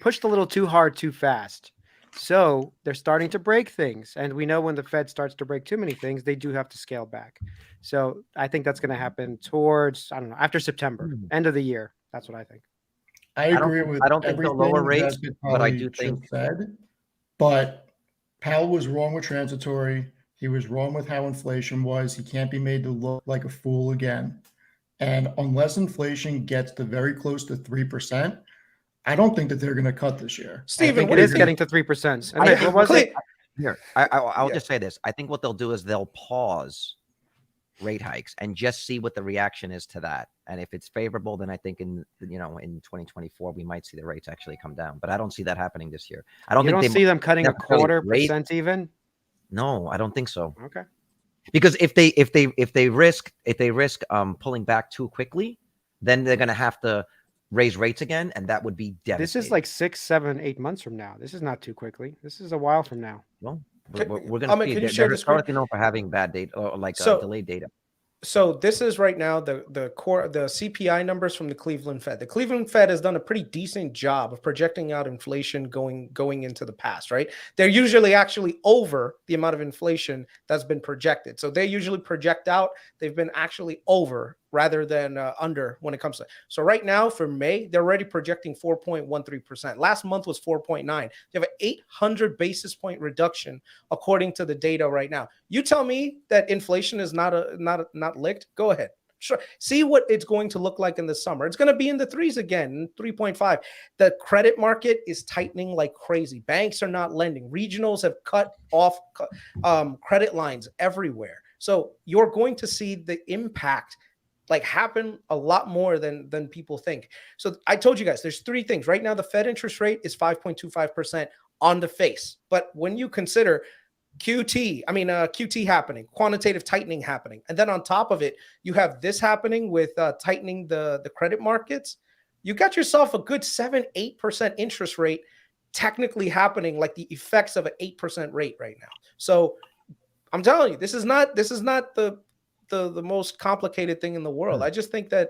pushed a little too hard, too fast. So they're starting to break things, and we know when the Fed starts to break too many things, they do have to scale back. So I think that's going to happen towards after September, end of the year. That's what I think. I agree with I don't think they'll lower rates, but I do think But Powell was wrong with transitory. He was wrong with how inflation was. He can't be made to look like a fool again. And unless inflation gets to very close to 3%, I don't think that they're going to cut this year. Stephen, it is getting to 3%. I'll just say this. I think what they'll do is they'll pause rate hikes and just see what the reaction is to that. And if it's favorable, then I think in 2024 we might see the rates actually come down. But I don't see that happening this year. I don't think see them cutting a 0.25% even. No, I don't think so. Okay. Because if they risk pulling back too quickly, then they're going to have to raise rates again, and that would be devastating. This is like 6, 7, 8 months from now. This is not too quickly. This is a while from now. Well, we're going to see. They're historically known for having bad data or delayed data. So this is right now the CPI numbers from the Cleveland Fed. The Cleveland Fed has done a pretty decent job of projecting out inflation going into the past, right? They're usually actually over the amount of inflation that's been projected. So they usually project out. They've been actually over rather than under when it comes to. So right now for May, they're already projecting 4.13%. Last month was 4.9. They have an 800 basis point reduction according to the data right now. You tell me that inflation is not licked. Go ahead. Sure. See what it's going to look like in the summer. It's going to be in the threes again, 3.5. The credit market is tightening like crazy. Banks are not lending. Regionals have cut off credit lines everywhere. So you're going to see the impact like happen a lot more than people think. So I told you guys, there's three things. Right now, the Fed interest rate is 5.25% on the face. But when you consider QT happening, quantitative tightening happening, and then on top of it, you have this happening with tightening the credit markets, you got yourself a good 7-8% interest rate technically happening, like the effects of an 8% rate right now. So I'm telling you, this is not the most complicated thing in the world. I just think that,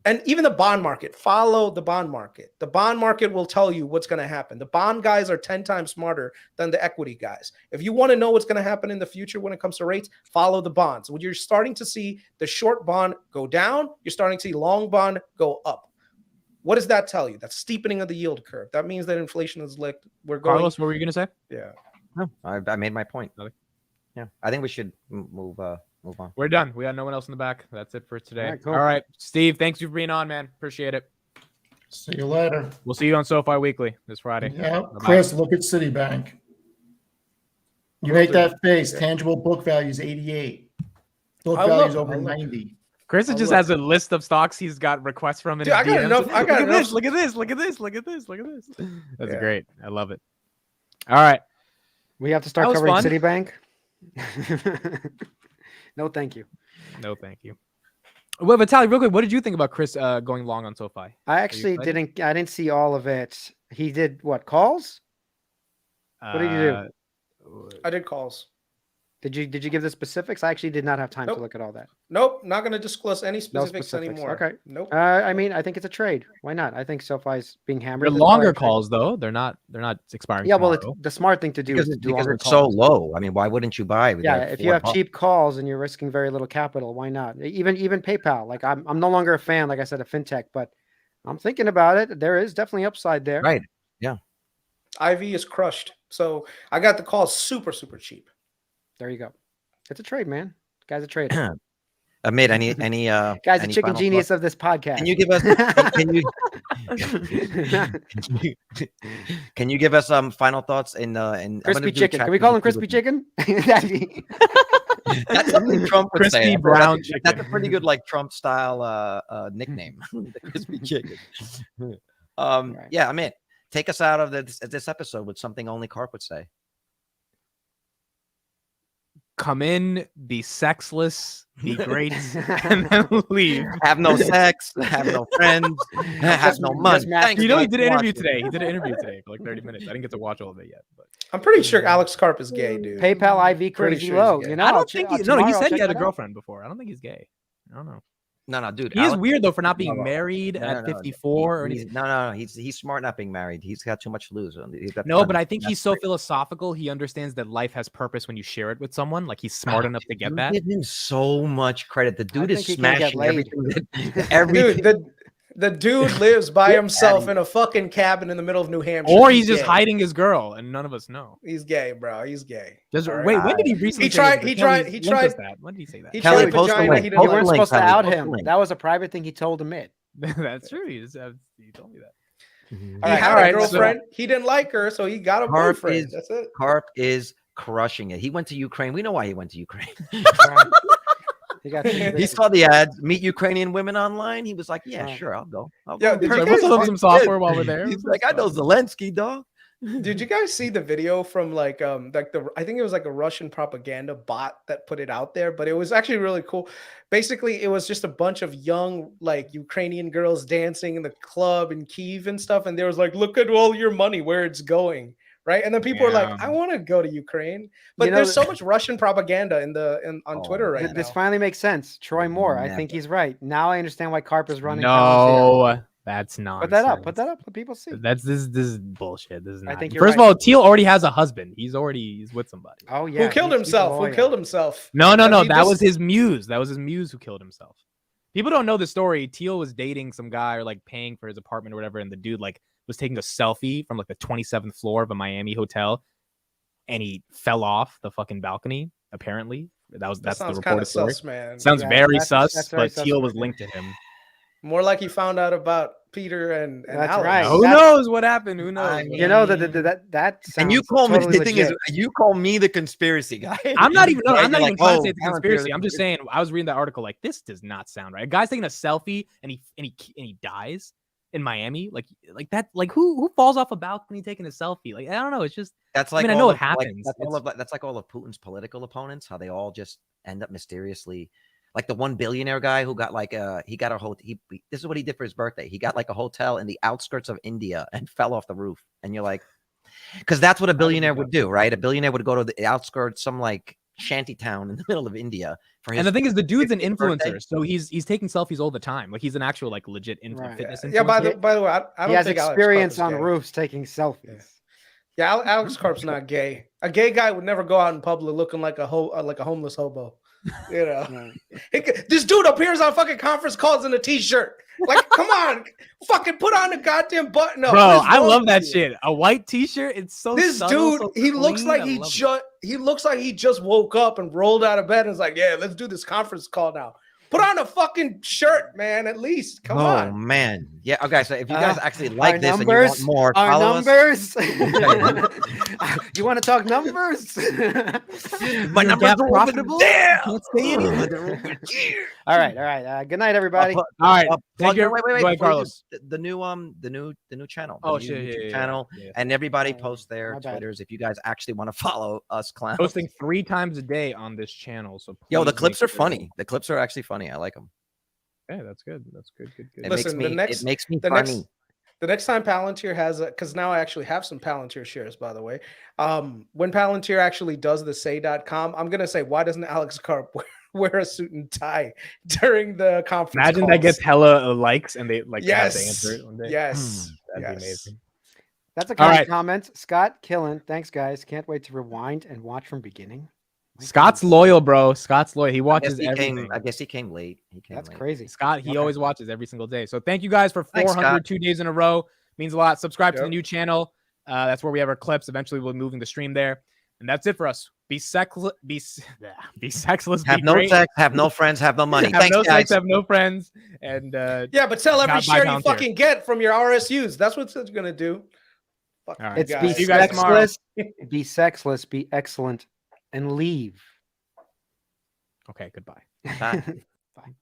and even the bond market, follow the bond market. The bond market will tell you what's going to happen. The bond guys are 10 times smarter than the equity guys. If you want to know what's going to happen in the future when it comes to rates, follow the bonds. When you're starting to see the short bond go down, you're starting to see long bond go up. What does that tell you? That's steepening of the yield curve. That means that inflation is licked. We're going. Carlos, what were you going to say? Yeah. No, I made my point. Okay. Yeah, I think we should move on. We're done. We got no one else in the back. That's it for today. All right, cool. All right, Steve, thanks for being on, man. Appreciate it. See you later. We'll see you on SoFi Weekly this Friday. Yeah, Bye-bye. Chris, look at Citibank. You make that face. Tangible book value is 88. Book value is over 90. Chris just has a list of stocks he's got requests from. Dude, I got enough. I got enough. Look at this. Look at this. Look at this. Look at this. That's great. I love it. All right. We have to start covering fun. Citibank. No, thank you. No, thank you. Well, Vitaly, real quick, what did you think about Chris going long on SoFi? I actually didn't. I didn't see all of it. He did what? Calls? What did you do? I did calls. Did you give the specifics? I actually did not have time Nope. to look at all that. Nope, not going to disclose any No specifics specifics. anymore. Okay. Nope. I mean, I think it's a trade. Why not? I think SoFi's being hammered. They're It's longer probably a trade. calls though. They're not expiring. Yeah, well, tomorrow. the smart thing to do is to do because longer it's so calls. low. I mean, why wouldn't you buy? Yeah, if you have cheap calls and you're risking very little capital, why not? Even PayPal. Like I'm no longer a fan, like I said, of fintech, but I'm thinking about it. There is definitely upside there. Right. Yeah. IV is crushed. So I got the call super cheap. There you go. It's a trade, man. Guy's a trader. Made any Guy's the any chicken final genius thoughts? of this podcast. Can you give us can you give us some final thoughts in crispy chicken? Can we call him crispy chicken? That's something Trump would Crispy say. brown That's chicken. a pretty good like Trump style nickname. The crispy chicken. Right. Yeah, I mean, take us out of this episode with something only Carp would say. Come in, be sexless, be great, and then leave. Have no sex, have no friends, have no money. Thanks, You know, he guys, did an for interview watching. today. He did an interview today for like 30 minutes. I didn't get to watch all of it yet. But I'm pretty sure Alex Carp is gay, dude. PayPal IV Pretty crazy sure he's low. gay. You know, I I'll don't think he tomorrow I'll said he check had a that out. girlfriend before. I don't think he's gay. I don't know. No, dude. He is Alex- weird though for not being No. married No, at no, 54 or He's, anything. no. He's smart not being married. He's got too much to lose. He's got No, fun. but I think That's he's so great. philosophical. He understands that life has purpose when you share it with someone. Like he's smart enough to get You that. give him so much credit. The dude is think he can get smashing laid. everything. Everything. Dude, the dude lives by himself in a fucking cabin in the middle of New Hampshire. Or he's just gay. hiding his girl, and none of us know. He's gay, bro. He's gay. Does, All right. wait, when did he recently? He tried- he tried- he tried- That. When did he say that? He Kelly, tried post the vagina. link. He You didn't Post like weren't the link, supposed to Kelly. out Post the him. link. That was a private thing he told him it. That's true. He told me that. He All right, had all a right, girlfriend. He didn't like her, so he got a Carp boyfriend. is- That's it. Carp is crushing it. He went to Ukraine. We know why he went to Ukraine. He got He saw the ads, meet Ukrainian women online. He was like, yeah, Right. sure, I'll go. Yeah, go. did you Like, guys- what's up with some software while we're there? He's like, I know Zelensky, dog. Did you guys see the video from like the I think it was like a Russian propaganda bot that put it out there, but it was actually really cool. Basically, it was just a bunch of young like Ukrainian girls dancing in the club in Kyiv and stuff, and there was like, look at all your money, where it's going, right? And then people are like, I want to go to Ukraine, but there's so much Russian propaganda on Twitter right now. This finally makes sense. Troy Moore, I think he's right. Now I understand why Carp is running. No, that's nonsense. Put that up. Let people see. This is bullshit. This is not. I think First of all, Teal already has a husband. He's with somebody. Oh yeah. Who killed himself? No. That was his muse. That was his muse who killed himself. People don't know the story. Teal was dating some guy or like paying for his apartment or whatever, and the dude like was taking a selfie from like the 27th floor of a Miami hotel, and he fell off the fucking balcony. Apparently, that's the reported story. Sus, man. Sounds very sus, but Teal was linked to him. More like he found out about Peter and that's Alex. right. Who knows what happened? Who knows? I mean, you know that. And you call me totally the thing is, you call me the conspiracy guy. I'm not even. I'm not even trying to say it's a Alan conspiracy. Pierce. I'm just saying. I was reading that article. Like, this does not sound right. A guy's taking a selfie and he dies in Miami. Like that. Like who falls off a balcony taking a selfie? Like I don't know. It's just. That's like I know it happens. That's like all of Putin's political opponents. How they all just end up mysteriously. Like the one billionaire guy who got like he got a whole this is what he did for his birthday. He got like a hotel in the outskirts of India and fell off the roof. And you're like, because that's what a billionaire would do, right? A billionaire would go to the outskirts, some like shanty town in the middle of India for his. And the thing is, the dude's an influencer, birthday. so he's taking selfies all the time. Like he's an actual like legit fitness influencer. Yeah. By the way, I don't he has think experience on gay. roofs taking selfies. Yeah, Alex Karp's not gay. A gay guy would never go out in public looking like a homeless hobo. You know, this dude appears on fucking conference calls in a t-shirt. Like, come on, fucking put on a goddamn button up. Bro, I love that shit. A white t-shirt. It's so this subtle, dude. so He looks clean. like he looks like he just woke up and rolled out of bed and is like, yeah, let's do this conference call now. Put on a fucking shirt, man. At least, come on. Oh man, yeah. Okay, so if you guys actually like this and you want more, our follow numbers. You want to talk numbers? My numbers are profitable. Damn. Can't say All right. Good night, everybody. All right. Thank you. Wait, Go ahead, Carlos. The new channel. Oh, the shit, new yeah, YouTube channel, yeah. and everybody post their my bad. Twitters if you guys actually want to follow us clowns. Posting 3 times a day on this channel. So Yo, the please clips make are sure- funny. The clips are actually funny. I like them. Yeah, that's good. That's good. It Listen, makes me funny. The next time Palantir has because now I actually have some Palantir shares, by the way. When Palantir actually does the say.com, I'm gonna say, why doesn't Alex Karp wear a suit and tie during the conference? Imagine calls? that gets hella likes and they like have to yes, answer it one day. yes, That'd be amazing. That's a All kind right. comment. Scott Killen. Thanks, guys. Can't wait to rewind and watch from beginning. Scott's loyal, bro. Scott's loyal. He watches I everything. guess he came late. That's late. crazy. Scott, he always watches every single day. So thank you guys for Thanks, 402 days in a row. Means a lot. Subscribe to the Yep. new channel. That's where we have our clips. Eventually, we'll be moving the stream there. And that's it for us. Be sexless. Be sexless. Have be no great. sex. Have no friends. Have no money. Have Thanks, no guys. sex. Have no friends. And Yeah, but sell every Bye, share you Palantir. fucking get from your RSUs. That's what it's gonna do. Fuck All right. you It's guys. See you guys tomorrow. be sexless, be excellent, and leave. okay, goodbye. Bye.